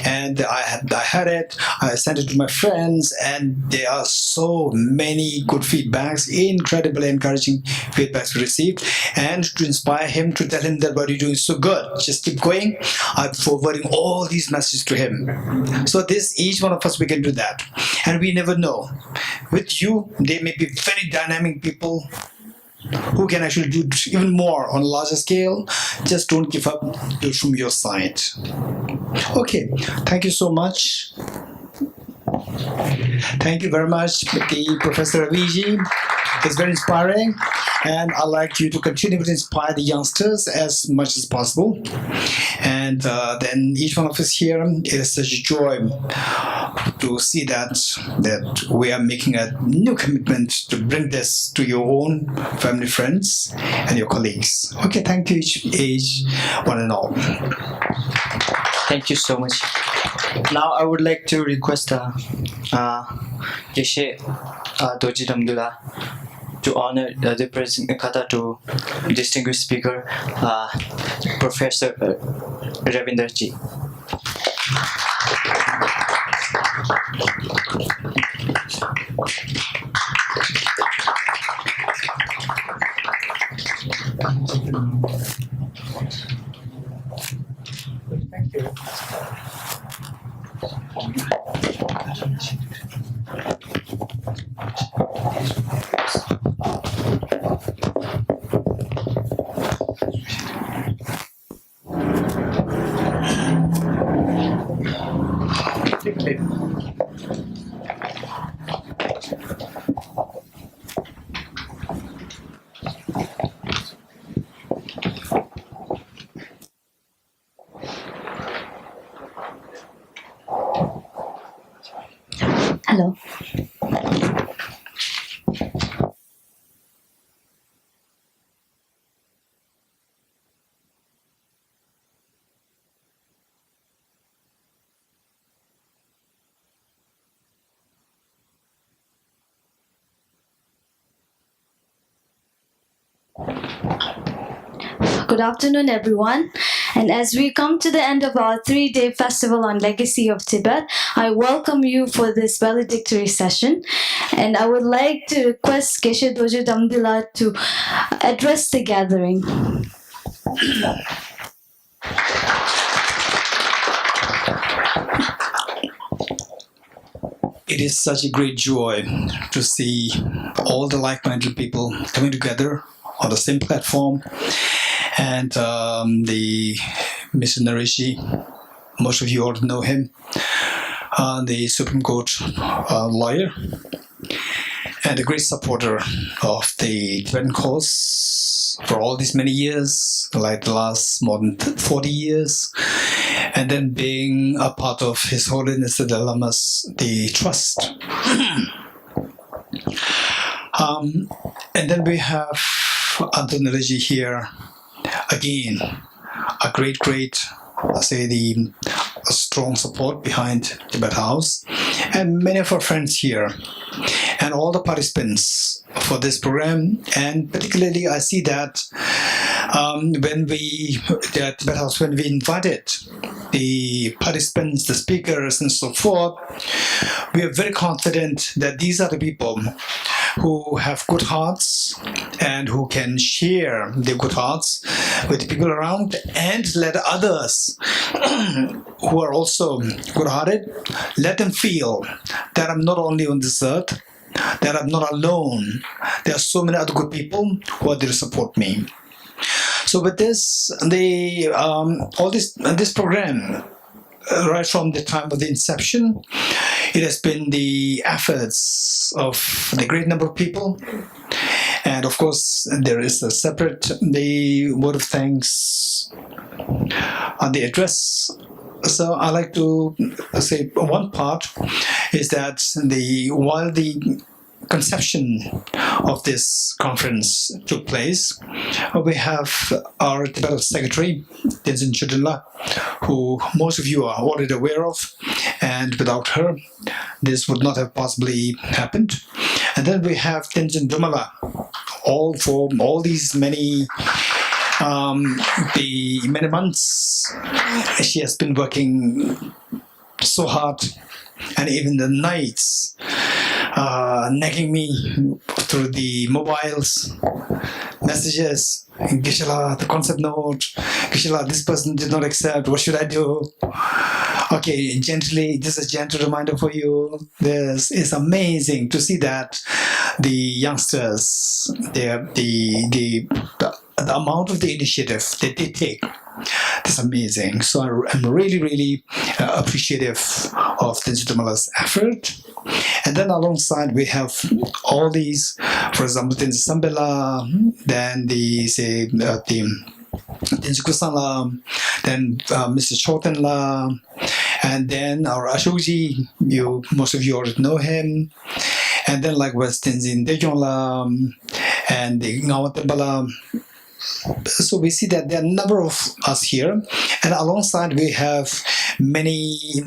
and I had it, I sent it to my friends, and there are so many good feedbacks, incredibly encouraging feedbacks we received, and to inspire him, to tell him that what you're doing is so good, just keep going. I'm forwarding all these messages to him. So each one of us, we can do that, and we never know. With you, they may be very dynamic people who can actually do even more on a larger scale. Just don't give up, do it from your side. Okay, thank you so much. Thank you very much, Professor Raviji. It's very inspiring, and I'd like you to continue to inspire the youngsters as much as possible. And then each one of us here, it is such a joy to see that we are making a new commitment to bring this to your own family, friends, and your colleagues. Okay, thank you each one and all. Thank you so much. Now I would like to request Geshe Doji Damdula to honor the President Kata to distinguished speaker Professor Ravinder Ji. Thank you. Hello. Good afternoon, everyone. And as we come to the end of our 3-day festival on Legacy of Tibet, I welcome you for this valedictory session. And I would like to request Geshe Dojo Damdila to address the gathering. It is such a great joy to see all the like-minded people coming together on the same platform. and the missionary Rishi, most of you already know him, the Supreme Court lawyer, and a great supporter of the Tibetan cause for all these many years, like the last more than 40 years, and then being a part of His Holiness the Dalai Lama's the trust. And then we have Antonelli here again, a great, a strong support behind Tibet House, and many of our friends here, and all the participants for this program. And particularly, I see that when we invited the participants, the speakers, and so forth, we are very confident that these are the people who have good hearts and who can share their good hearts with the people around, and let others who are also good-hearted, let them feel that I'm not only on this earth, that I'm not alone. There are so many other good people who are there to support me. So with this, this program, right from the time of the inception, it has been the efforts of the great number of people. And of course, there is a separate the word of thanks on the address. So I like to say one part is that while the conception of this conference took place, we have our Tibetan secretary, Tenzin Chudunla, who most of you are already aware of, and without her, this would not have possibly happened. And then we have Tenzin Dumala, for all these many many months. She has been working so hard, and even the nights, nagging me through the mobiles, messages, Gisela, the concept note, Gisela, this person did not accept, what should I do? Okay, gently, this is a gentle reminder for you. This is amazing to see that the youngsters, the amount of the initiative that they take, that's amazing. So I'm really appreciative of the Dumala's effort. And then alongside we have all these, for example, Tenzin Sambela, then Tenzin Kusala, then Mr. Chotenla, and then our Ashokji, most of you already know him. And then likewise Tenzin Dejonla and the Ngawatembala. So we see that there are a number of us here, and alongside we have many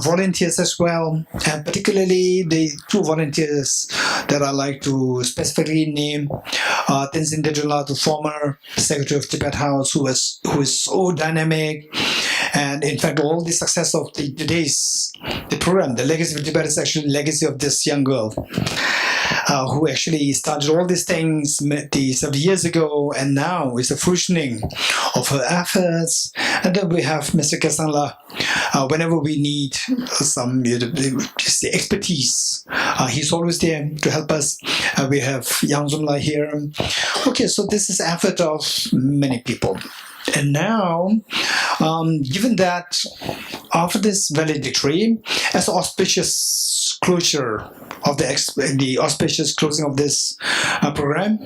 volunteers as well, and particularly the two volunteers that I like to specifically name, Tenzin Dedula, the former secretary of Tibet House, who is so dynamic, and in fact all the success of today's program, the legacy of Tibet, is actually the legacy of this young girl. Who actually started all these things 70 years ago, and now is the fruitioning of her efforts. And then we have Mr. Kasanla. Whenever we need some expertise, he's always there to help us. We have Yang Zumla here. Okay, so this is effort of many people. And now, given that after this valedictory, as an auspicious closure of the auspicious closing of this program,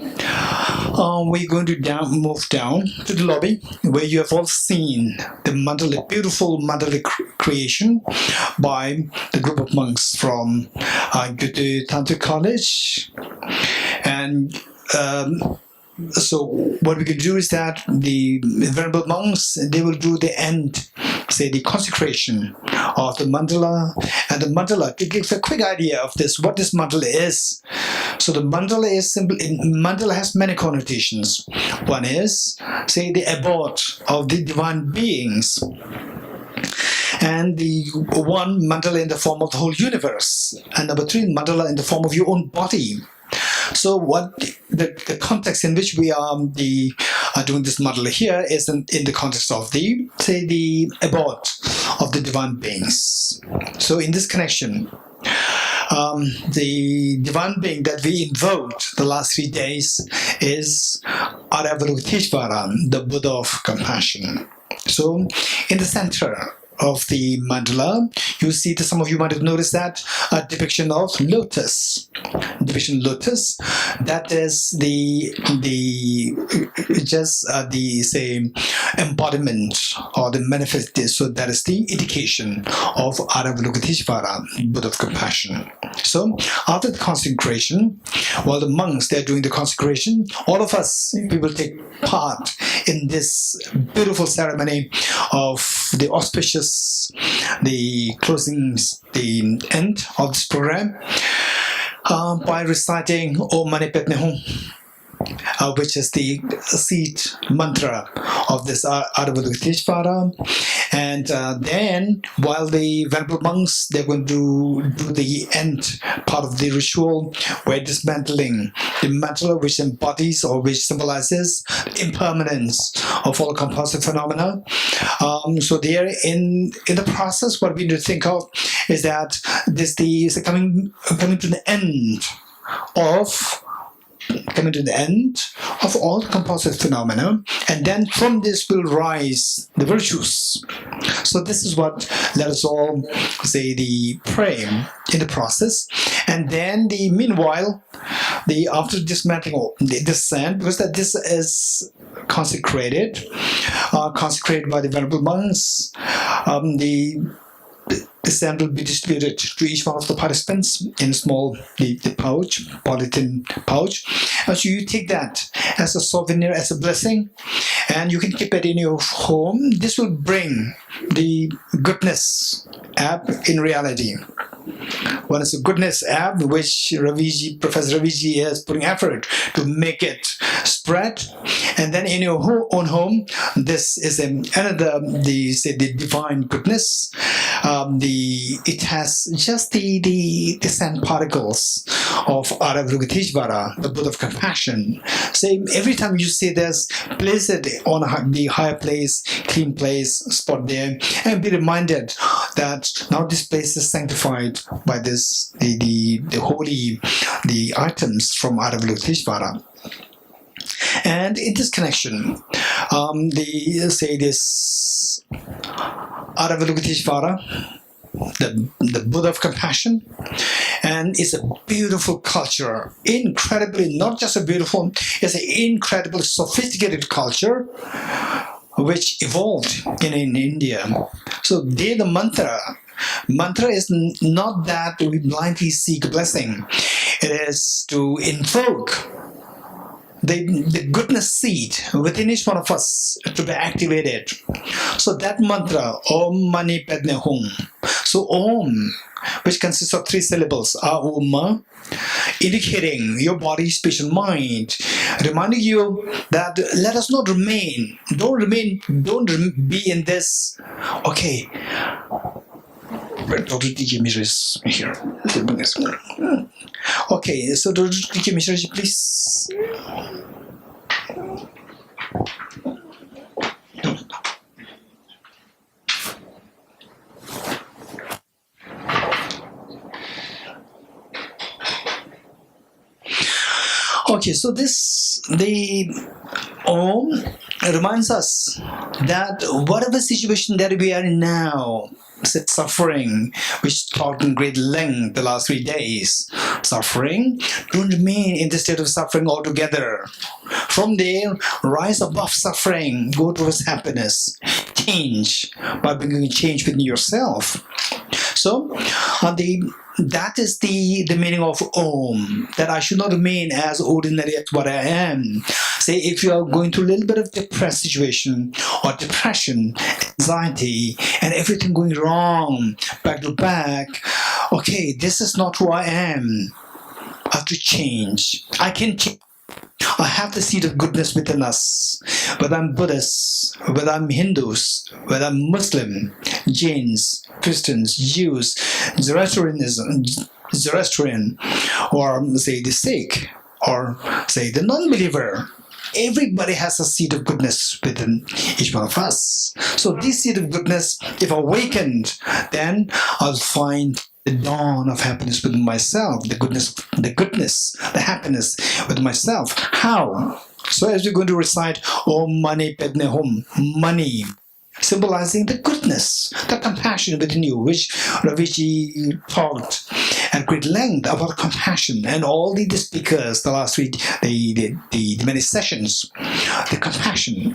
we're going to move down to the lobby, where you have all seen the mandala, beautiful mandala creation by the group of monks from Goethe Tantric College. And so what we can do is that the venerable monks, they will do the end, say the consecration of the mandala. And the mandala, to give a quick idea of this, what this mandala is. So the mandala is simple. Mandala has many connotations. One is, say, the abode of the divine beings, and the one mandala in the form of the whole universe, and number three, mandala in the form of your own body. So what the context in which we are doing this model here is in the context of the abode of the divine beings. So in this connection, The divine being that we invoked the last 3 days is Avalokiteshvara, the Buddha of compassion. So, in the center of the mandala, you see that some of you might have noticed that a depiction of lotus. That is the say embodiment or the manifestation. So that is the indication of Avalokiteshvara, Buddha of compassion. So after the consecration, while the monks they're doing the consecration, all of us we will take part in this beautiful ceremony of the auspicious, the closing, the end of this program by reciting Om Mani Padme Hum, which is the seed mantra of this Avalokiteshvara. And then, while the venerable monks, they're going to do the end part of the ritual, where dismantling the mantra which embodies or which symbolizes the impermanence of all compulsive phenomena. So there, in the process, what we need to think of is that this is coming to the end of all compulsive phenomena, and then from this will rise the virtues. So this is what let us all say the pray in the process, and then meanwhile after dismantling the descent, because that this is consecrated by the venerable monks, the sand will be distributed to each one of the participants in a small polythene pouch. And so you take that as a souvenir, as a blessing, and you can keep it in your home. This will bring the goodness app in reality. One is a goodness app, which Professor Raviji is putting effort to make it spread. And then in your own home, this is another, the divine goodness. It has just the sand particles of Avalokiteshvara, the Buddha of compassion. So every time you see this, place it on the higher place, clean place, spot there, and be reminded that now this place is sanctified by this the holy items from Avalokiteshvara. And in this connection, this Avalokiteshvara, the Buddha of compassion, and it's a beautiful culture, incredibly, not just a beautiful, it's an incredibly sophisticated culture which evolved in India. So there the mantra is not that we blindly seek blessing, it is to invoke the goodness seed within each one of us to be activated. So that mantra, Om Mani Padme Hum. So Om, which consists of 3 syllables, A-O-Ma, indicating your body, speech, and mind, reminding you that let us not don't be in this, okay, Dr. DJ Mishra is here. Okay, so Dr. DJ Mishra, please. Okay, so the Om reminds us that whatever situation that we are in now, suffering, which talked in great length the last 3 days, suffering, don't remain in the state of suffering altogether. From there, rise above suffering, go towards happiness, change by bringing change within yourself. So, that is the meaning of Om, that I should not remain as ordinary as what I am. Say, if you are going through a little bit of depressed situation or depression, anxiety, and everything going wrong, back to back, okay, this is not who I am. I have to change. I can change. I have the seed of goodness within us. Whether I'm Buddhist, whether I'm Hindus, whether I'm Muslim, Jains, Christians, Jews, Zoroastrian, or say the Sikh, or say the non-believer. Everybody has a seed of goodness within each one of us. So this seed of goodness, if awakened, then I'll find the dawn of happiness within myself, the happiness within myself. How? So as we're going to recite Om Mani Padme Hum, money, symbolizing the goodness, the compassion within you, which Raviji talked at great length about compassion, and all the speakers, the last three, the many sessions, the compassion,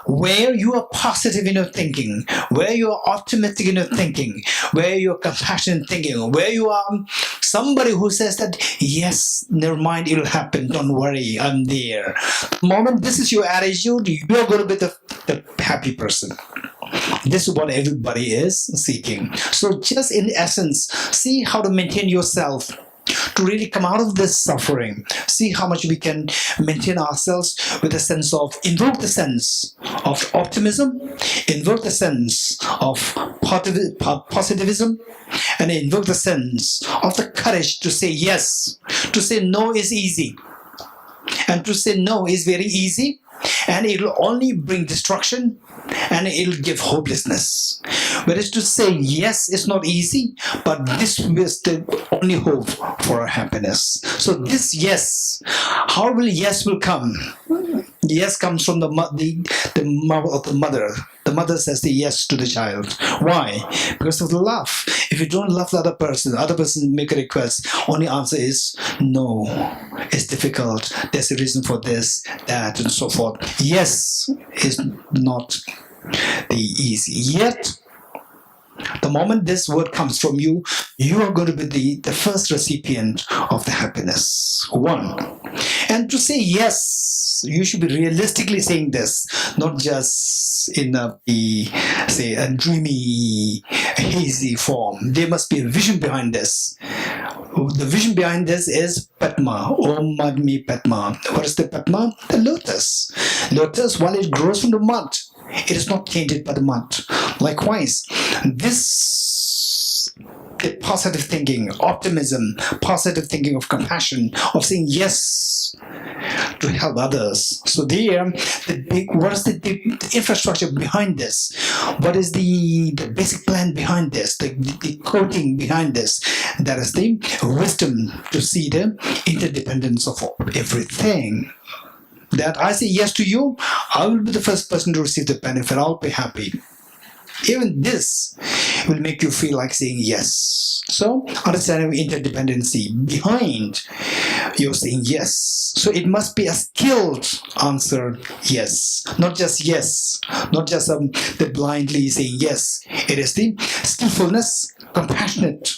where you are positive in your thinking, where you are optimistic in your thinking, where you are compassionate in thinking, where you are somebody who says that, yes, never mind, it'll happen, don't worry, I'm there. The moment this is your attitude, you're going to be the happy person. This is what everybody is seeking. So just in essence, see how to maintain yourself to really come out of this suffering. See how much we can maintain ourselves with a sense of, invoke the sense of optimism, invoke the sense of positivism, and invoke the sense of the courage to say yes. To say no is easy. And to say no is very easy, and it'll only bring destruction, and it'll give hopelessness. Whereas to say yes is not easy, but this is the only hope for our happiness. So this yes, how will yes will come? Yes comes from the mouth of the mother. The mother says the yes to the child. Why? Because of the love. If you don't love the other person make a request, only answer is no. It's difficult. There's a reason for this, that, and so forth. Yes is not the easy. Yet, the moment this word comes from you, you are going to be the first recipient of the happiness. One. And to say yes, you should be realistically saying this, not just in a dreamy, hazy form. There must be a vision behind this. The vision behind this is Padma, Om Mani Padma. What is the Padma? The lotus. Lotus, while it grows from the mud, it is not tainted by the mud. Likewise, this positive thinking, optimism, positive thinking of compassion, of saying yes to help others. So there, what is the infrastructure behind this? What is the basic plan behind this? The coding behind this? That is the wisdom to see the interdependence of everything. That I say yes to you, I will be the first person to receive the benefit. I'll be happy. Even this will make you feel like saying yes. So, understanding interdependency behind your saying yes. So, it must be a skilled answer yes. Not just yes. Not just the blindly saying yes. It is the skillfulness, compassionate.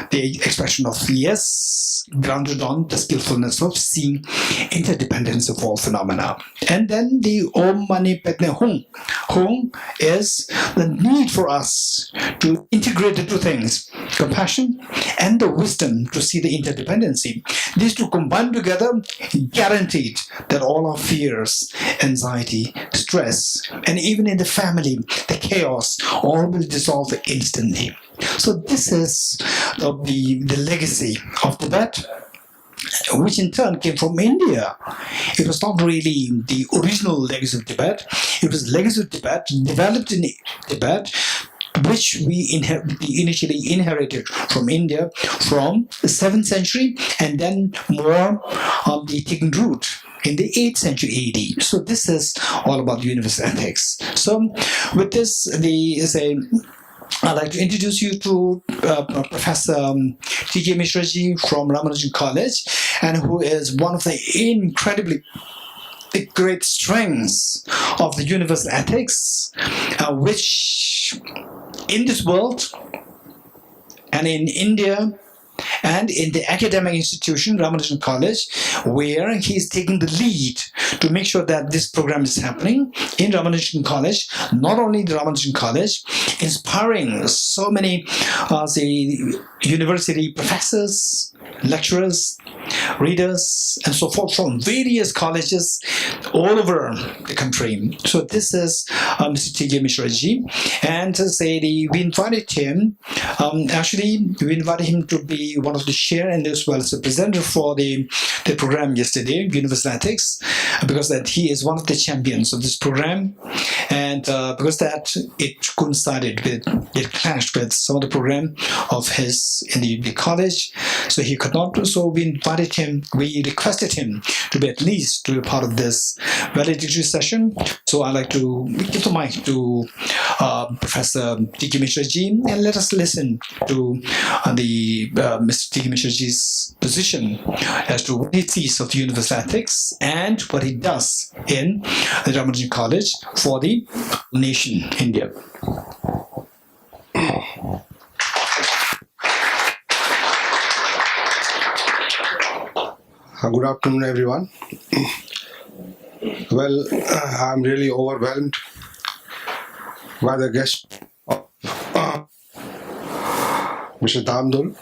The expression of yes, grounded on the skillfulness of seeing interdependence of all phenomena. And then the Om Mani Padme Hum. Hum is the need for us to integrate the two things, compassion and the wisdom to see the interdependency. These two combined together, guaranteed that all our fears, anxiety, stress, and even in the family, the chaos, all will dissolve instantly. So this is the legacy of Tibet, which in turn came from India. It was not really the original legacy of Tibet. It was the legacy of Tibet, developed in Tibet, which we initially inherited from India from the 7th century, and then more taking root in the 8th century AD. So this is all about universal ethics. So with this, I'd like to introduce you to Professor T.J. Mishraji from Ramanujan College, and who is one of the incredibly great strengths of the universal ethics, which in this world and in India and in the academic institution, Ramanujan College, where he's taking the lead to make sure that this program is happening in Ramanujan College. Not only the Ramanujan College, inspiring so many university professors, lecturers, readers, and so forth from various colleges all over the country. So this is Mr. T.J. Mishraji, and we invited him. Actually, we invited him to be one of the chair and as well as the presenter for the program yesterday, Universal Ethics, because that he is one of the champions of this program, and because that it coincided with, it clashed with some of the program of his in the college, so he could not. So we invited him, we requested him to be at least to be part of this valedictory session. So I'd like to give the mic to Professor T.K. Mishraji, and let us listen to Mr. T.K. Mishraji's position as to what he sees of universal ethics and what he does in the Ramanujan College for the nation, India. Good afternoon, everyone. Well, I'm really overwhelmed by the guest of Mr. Damdul.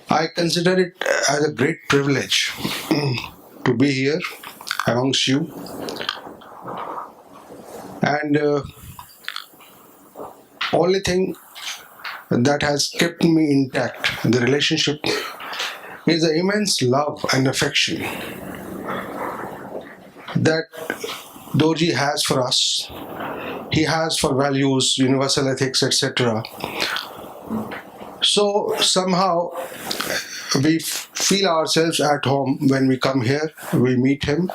I consider it as a great privilege to be here amongst you. And only thing that has kept me intact in the relationship is the immense love and affection that Dorji has for us. He has for values, universal ethics, etc. So somehow we feel ourselves at home when we come here, we meet him,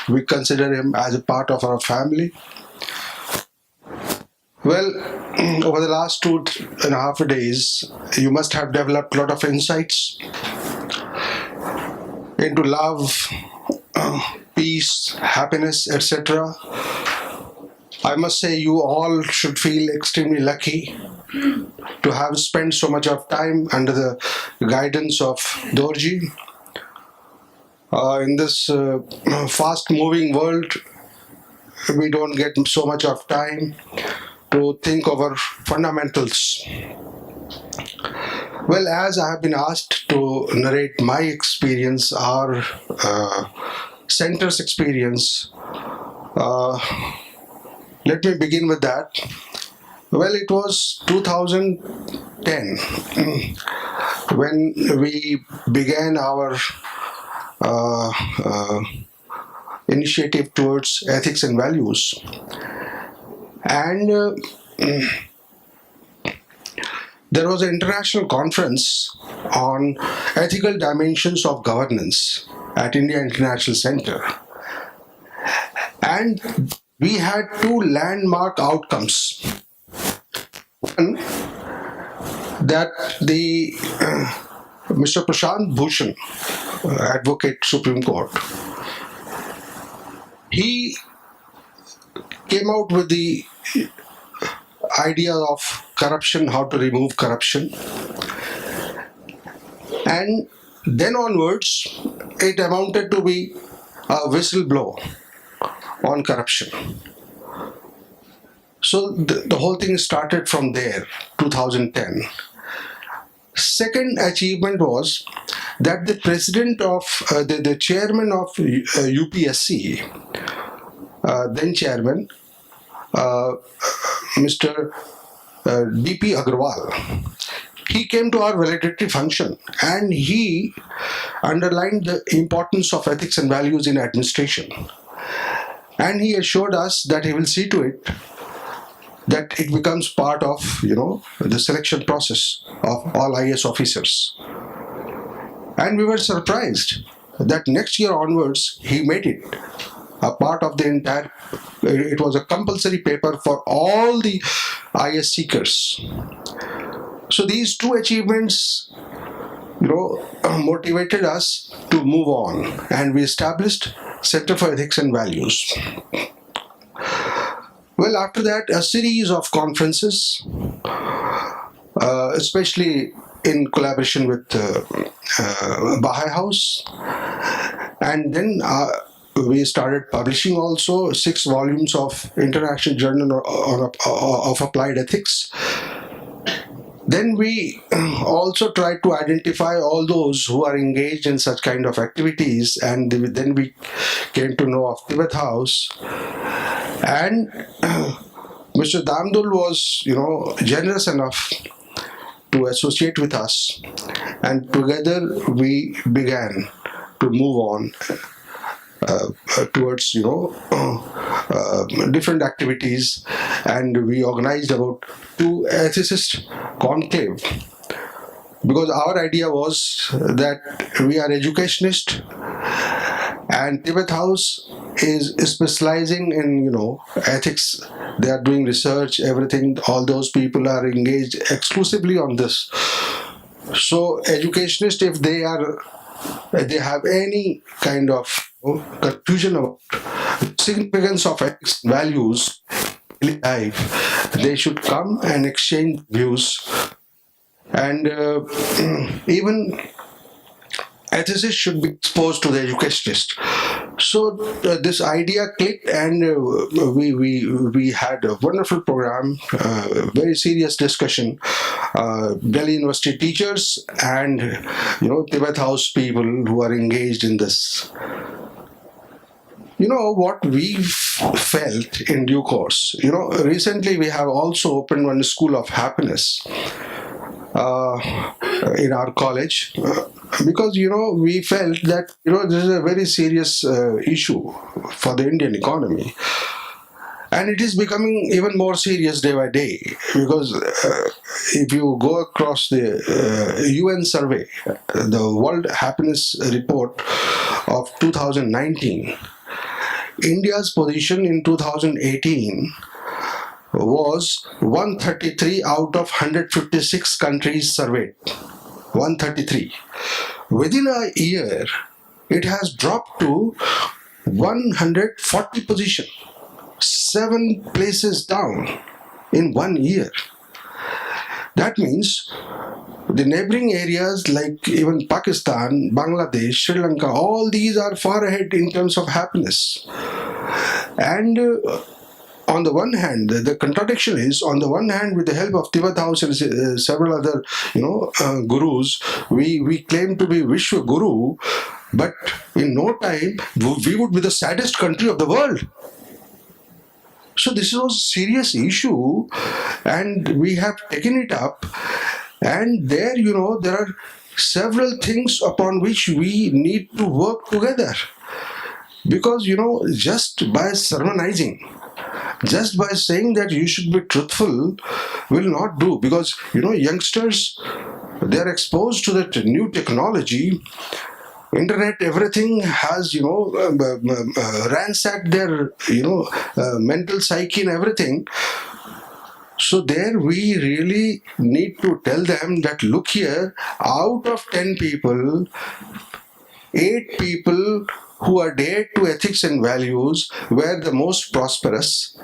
we consider him as a part of our family. Well, over the last 2.5 days, you must have developed a lot of insights into love, peace, happiness, etc. I must say you all should feel extremely lucky to have spent so much of time under the guidance of Dorji. In this fast-moving world, we don't get so much of time to think over fundamentals. Well, as I have been asked to narrate my experience, our center's experience, let me begin with that. Well, it was 2010 when we began our initiative towards ethics and values. And there was an international conference on ethical dimensions of governance at India International Center. And we had two landmark outcomes. One, that the Mr. Prashant Bhushan, advocate Supreme Court, he came out with the idea of corruption, how to remove corruption. And then onwards, it amounted to be a whistleblow on corruption. So the whole thing started from there, 2010. Second achievement was that the president of, the chairman of UPSC, then chairman, Mr. D.P. Agarwal, he came to our valedictory function and he underlined the importance of ethics and values in administration. And he assured us that he will see to it that it becomes part of, the selection process of all IAS officers. And we were surprised that next year onwards, he made it a part of the entire, it was a compulsory paper for all the IAS seekers. So these two achievements, motivated us to move on, and we established Center for Ethics and Values. Well, after that, a series of conferences, especially in collaboration with Baha'i House, and then we started publishing also 6 volumes of International Journal of Applied Ethics. Then we also try to identify all those who are engaged in such kind of activities, and then we came to know of Tibet House. And Mr. Damdul was, generous enough to associate with us, and together we began to move on towards different activities, and we organized about 2 ethicist conclave, because our idea was that we are educationists, and Tibet House is specializing in ethics. They are doing research, everything. All those people are engaged exclusively on this. So educationists, if they have any kind of confusion about significance of ethics values in daily life, they should come and exchange views. And even ethicists should be exposed to the educationists. So this idea clicked, and we had a wonderful program, very serious discussion. Delhi University teachers and Tibet House people who are engaged in this. What we felt in due course. Recently we have also opened one school of happiness in our college, because we felt that this is a very serious issue for the Indian economy, and it is becoming even more serious day by day, because if you go across the UN survey, the World Happiness Report of 2019, India's position in 2018 was 133 out of 156 countries surveyed. 133. Within a year, it has dropped to 140 position, 7 places down in 1 year. That means the neighboring areas like even Pakistan, Bangladesh, Sri Lanka, all these are far ahead in terms of happiness. And on the one hand, the contradiction is, on the one hand, with the help of Tibet House and several other, gurus, we claim to be Vishwa Guru, but in no time we would be the saddest country of the world. So this was a serious issue, and we have taken it up. And there, there are several things upon which we need to work together, because just by sermonizing, just by saying that you should be truthful will not do, because youngsters, they are exposed to that new technology, internet, everything has ransacked their mental psyche and everything. So there we really need to tell them that, look here, out of 10 people, 8 people who adhered to ethics and values were the most prosperous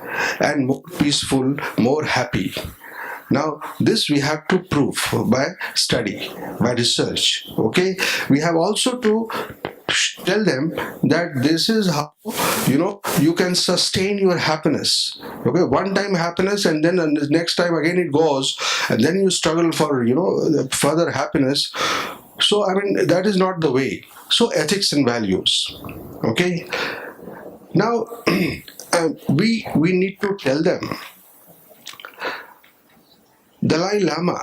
and more peaceful, more happy. Now, this we have to prove by study, by research. Okay, we have also to tell them that this is how you can sustain your happiness. Okay, one time happiness, and then the next time again it goes, and then you struggle for further happiness. So that is not the way. So ethics and values. Okay, now we need to tell them. Dalai Lama,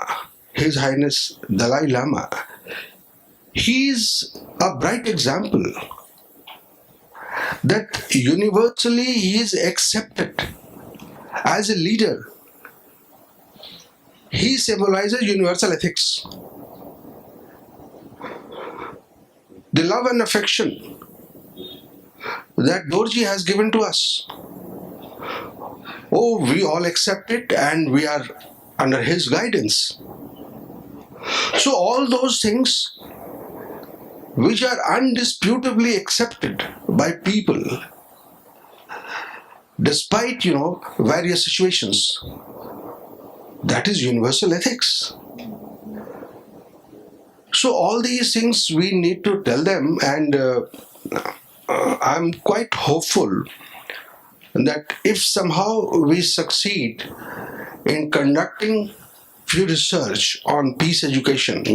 His Highness Dalai Lama, he is a bright example that universally he is accepted as a leader. He symbolizes universal ethics. The love and affection that Dorji has given to us, we all accept it, and we are under his guidance. So all those things which are undisputably accepted by people, despite various situations, that is universal ethics. So all these things we need to tell them, and I'm quite hopeful that if somehow we succeed in conducting few research on peace education. This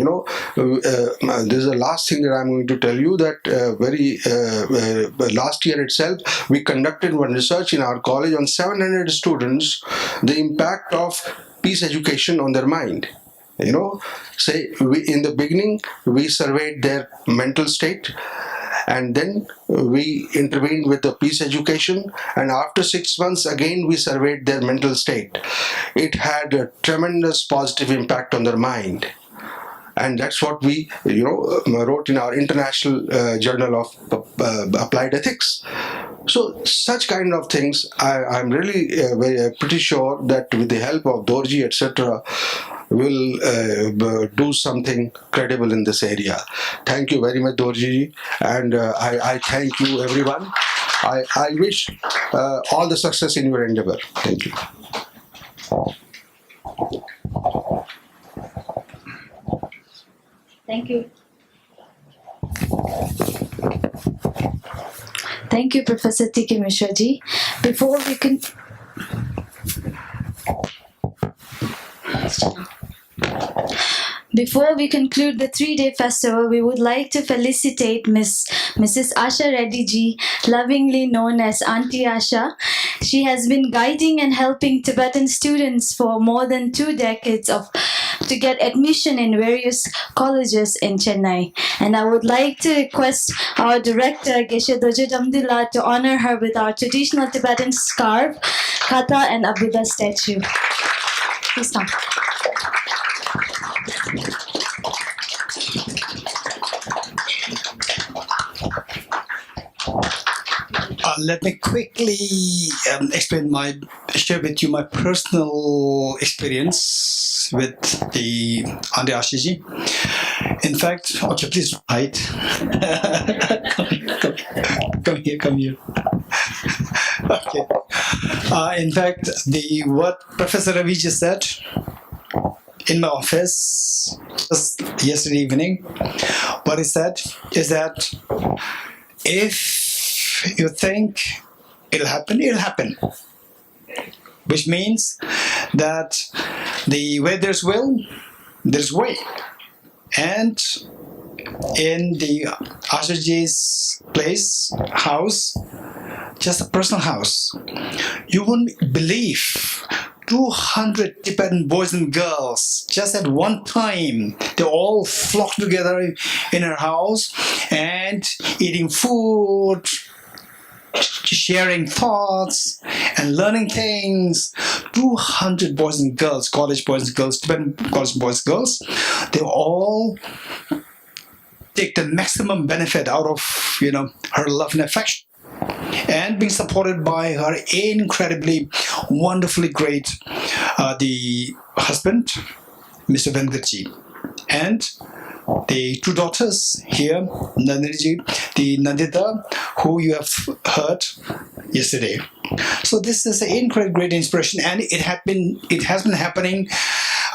is the last thing that I'm going to tell you, that last year itself, we conducted one research in our college on 700 students, the impact of peace education on their mind. In the beginning, we surveyed their mental state, and then we intervened with the peace education, and after 6 months again we surveyed their mental state. It had a tremendous positive impact on their mind, and that's what we wrote in our International Journal of Applied Ethics. So such kind of things, I'm really pretty sure that with the help of Dorji, etc., will do something credible in this area. Thank you very much, Dorji, and I thank you, everyone. I wish all the success in your endeavor. Thank you. Thank you. Thank you, Professor T.K. Mishra ji. Before we can... Before we conclude the 3-day festival, we would like to felicitate Mrs. Asha Reddy ji, lovingly known as Auntie Asha. She has been guiding and helping Tibetan students for more than 2 decades to get admission in various colleges in Chennai. And I would like to request our director, Geshe Doje Damdila, to honor her with our traditional Tibetan scarf, kata, and a Buddha statue. Please come. Let me quickly share with you my personal experience with the Auntie Ashiji. In fact, okay, please hide. Come here. Okay. In fact, what Professor Ravi just said in my office just yesterday evening, what he said is that if you think it'll happen, it'll happen. Which means that where there's will, there's way. And in the Ashaji's house, just a personal house, you wouldn't believe 200 Tibetan boys and girls just at one time. They all flocked together in her house and eating food, sharing thoughts and learning things. 200 boys and girls, college boys and girls, Tibetan college boys and girls, they all take the maximum benefit out of her love and affection, and being supported by her incredibly, wonderfully great the husband, Mr. Venkatji, and the 2 daughters here, Nandini, the Nandita, who you have heard yesterday. So this is an incredibly great inspiration, and it has been happening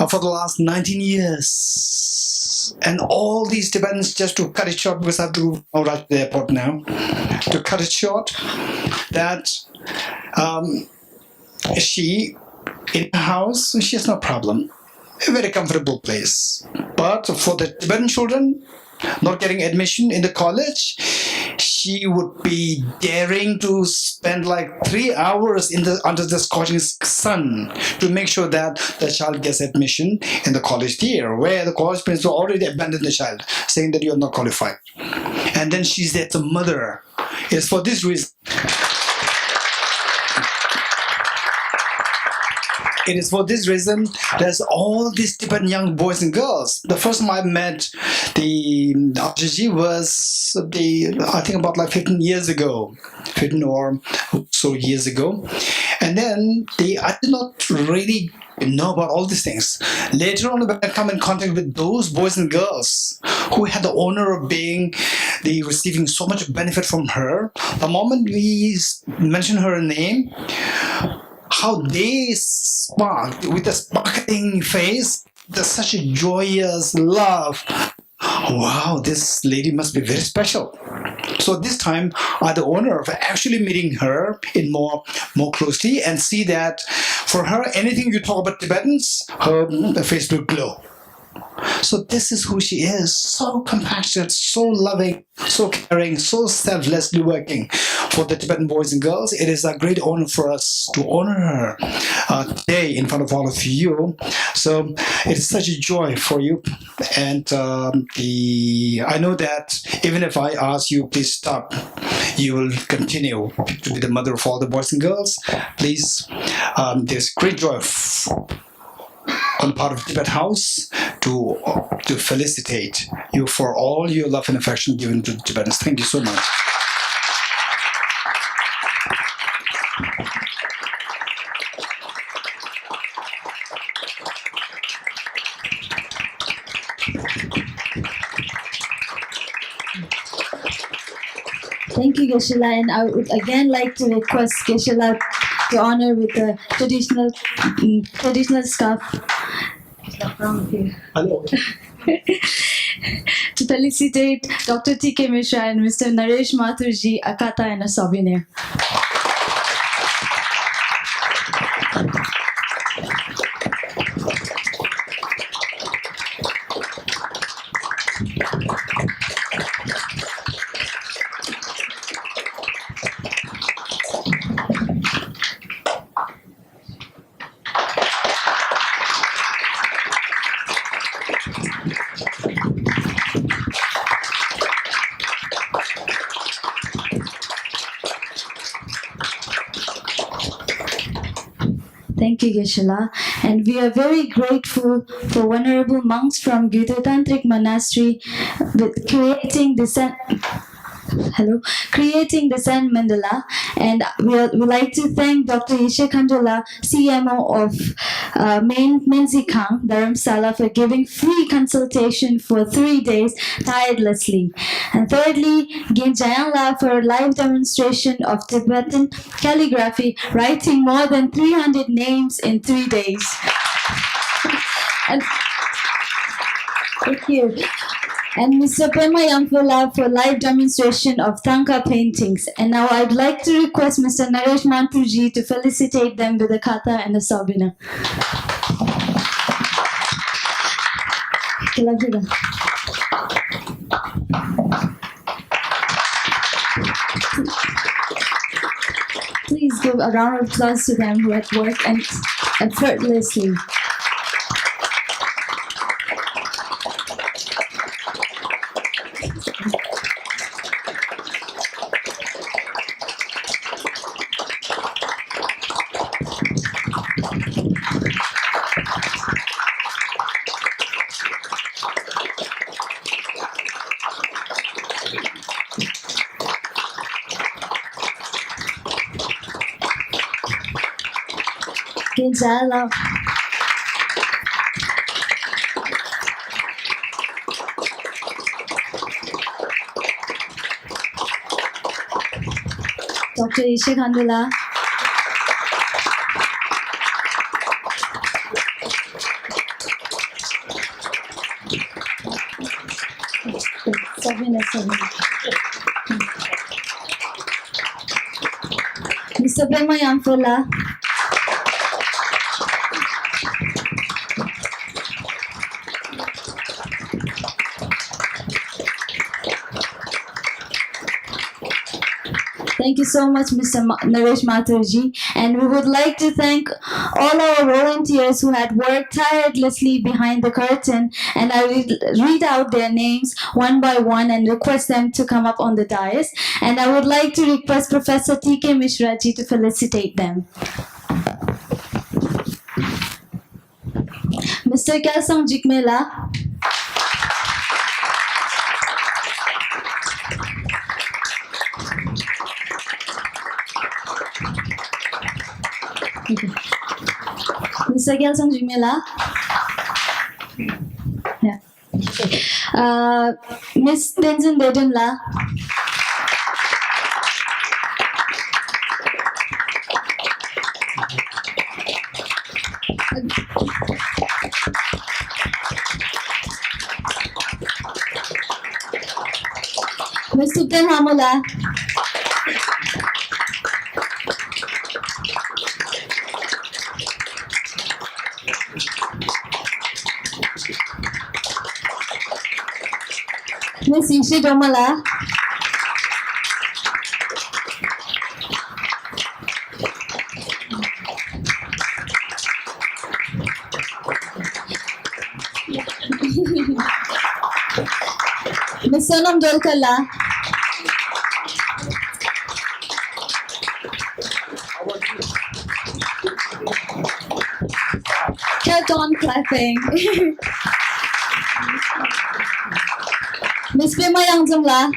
for the last 19 years. And all these Tibetans, just to cut it short, because I have to go right to the airport now, to cut it short, that she, in her house, she has no problem. A very comfortable place. But for the Tibetan children not getting admission in the college, she would be daring to spend like 3 hours under the scorching sun to make sure that the child gets admission in the college there, where the college principal already abandoned the child, saying that you are not qualified. And then she's there, the mother. It's for this reason. It is for this reason there's all these Tibetan young boys and girls. The first time I met the Ajiji was I think about like 15 years ago, 15 or so years ago. And then I did not really know about all these things. Later on, when I come in contact with those boys and girls who had the honor of receiving so much benefit from her, the moment we mention her name, how they sparked with a sparkling face, there's such a joyous love. Wow, this lady must be very special. So this time I had the honor of actually meeting her in more closely and see that For her, anything you talk about Tibetans, her face will glow. So this is who she is, so compassionate, so loving, so caring, so selflessly working for the Tibetan boys and girls. It is a great honor for us to honor her today in front of all of you. So it is such a joy for you. And I know that even if I ask you, please stop, you will continue to be the mother of all the boys and girls. Please, there's great joy on the part of Tibet House to felicitate you for all your love and affection given to the Tibetans. Thank you so much. Thank you, Geshe-la, and I would again like to request Geshe-la to honor with the traditional scarf. Hello. To felicitate Dr. T.K. Mishra and Mr. Naresh Mathurji, a kata and a souvenir. Thank you, Geshe-la. And we are very grateful for Venerable monks from Gita-tantric Monastery with creating the Zen Mandala. And we like to thank Dr. Ishe Khandula, CMO of Menzikang, Dharamsala, for giving free consultation for 3 days tirelessly. And thirdly, Gin Jayanla for a live demonstration of Tibetan calligraphy, writing more than 300 names in 3 days. And thank you. And Mr. Prema Yamphula for live demonstration of Thangka paintings. And now I'd like to request Mr. Naresh Manpuji to felicitate them with a kata and a sabina. Please give a round of applause to them who have worked and effortlessly. Ginjala. Dr. Ishe Khandula. Mr. Prema Yamphula. Thank you so much, Mr. Naresh Mathurji. And we would like to thank all our volunteers who had worked tirelessly behind the curtain. And I will read out their names one by one and request them to come up on the dais. And I would like to request Professor T.K. Mishra ji to felicitate them. Mr. Kelsang Jikmela. Mr. Kelsang Jikmela. Yeah. Miss Tenzin Bedunla. Miss Tupten Hamula. Miss Isha Domala. Miss Sonam Dolkala. Kept on clapping. Miss Bima Yangzumla.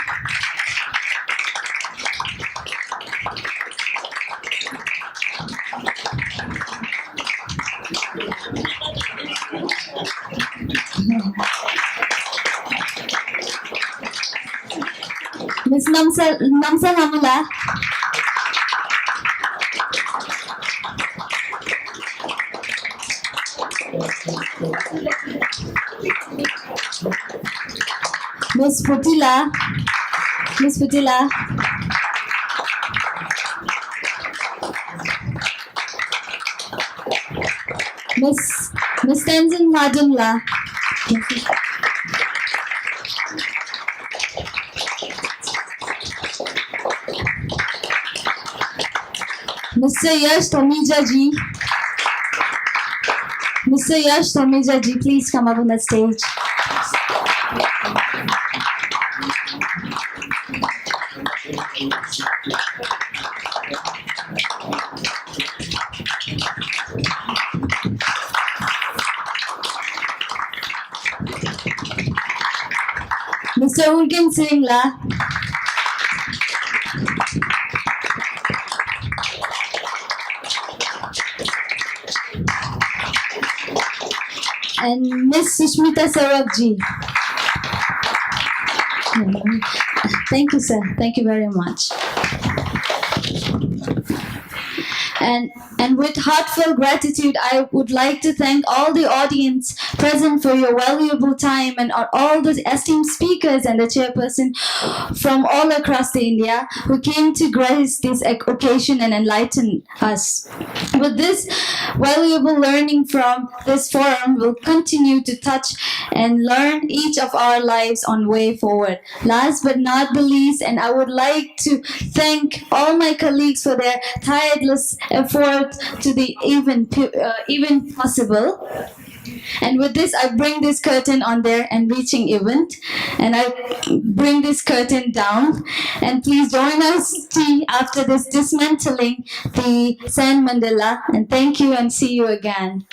Miss Namsa Namula. Miss Putila. Miss Putila. Miss Tenzin Madumla. Mr. Yash Tomija ji. Mr. Yash Tomija ji, please come up on the stage. Mr. Urgen Singla. And Miss Sushmita Sarakji. Thank you, sir. Thank you very much. And with heartfelt gratitude, I would like to thank all the audience present for your valuable time, and all the esteemed speakers and the chairperson from all across the India who came to grace this occasion and enlighten us. With this valuable learning from this forum, we'll continue to touch and learn each of our lives on way forward. Last but not the least, and I would like to thank all my colleagues for their tireless effort to the event possible. And with this, I bring this curtain on their enriching event, and I bring this curtain down. And please join us after this dismantling the Sand Mandala. And thank you, and see you again.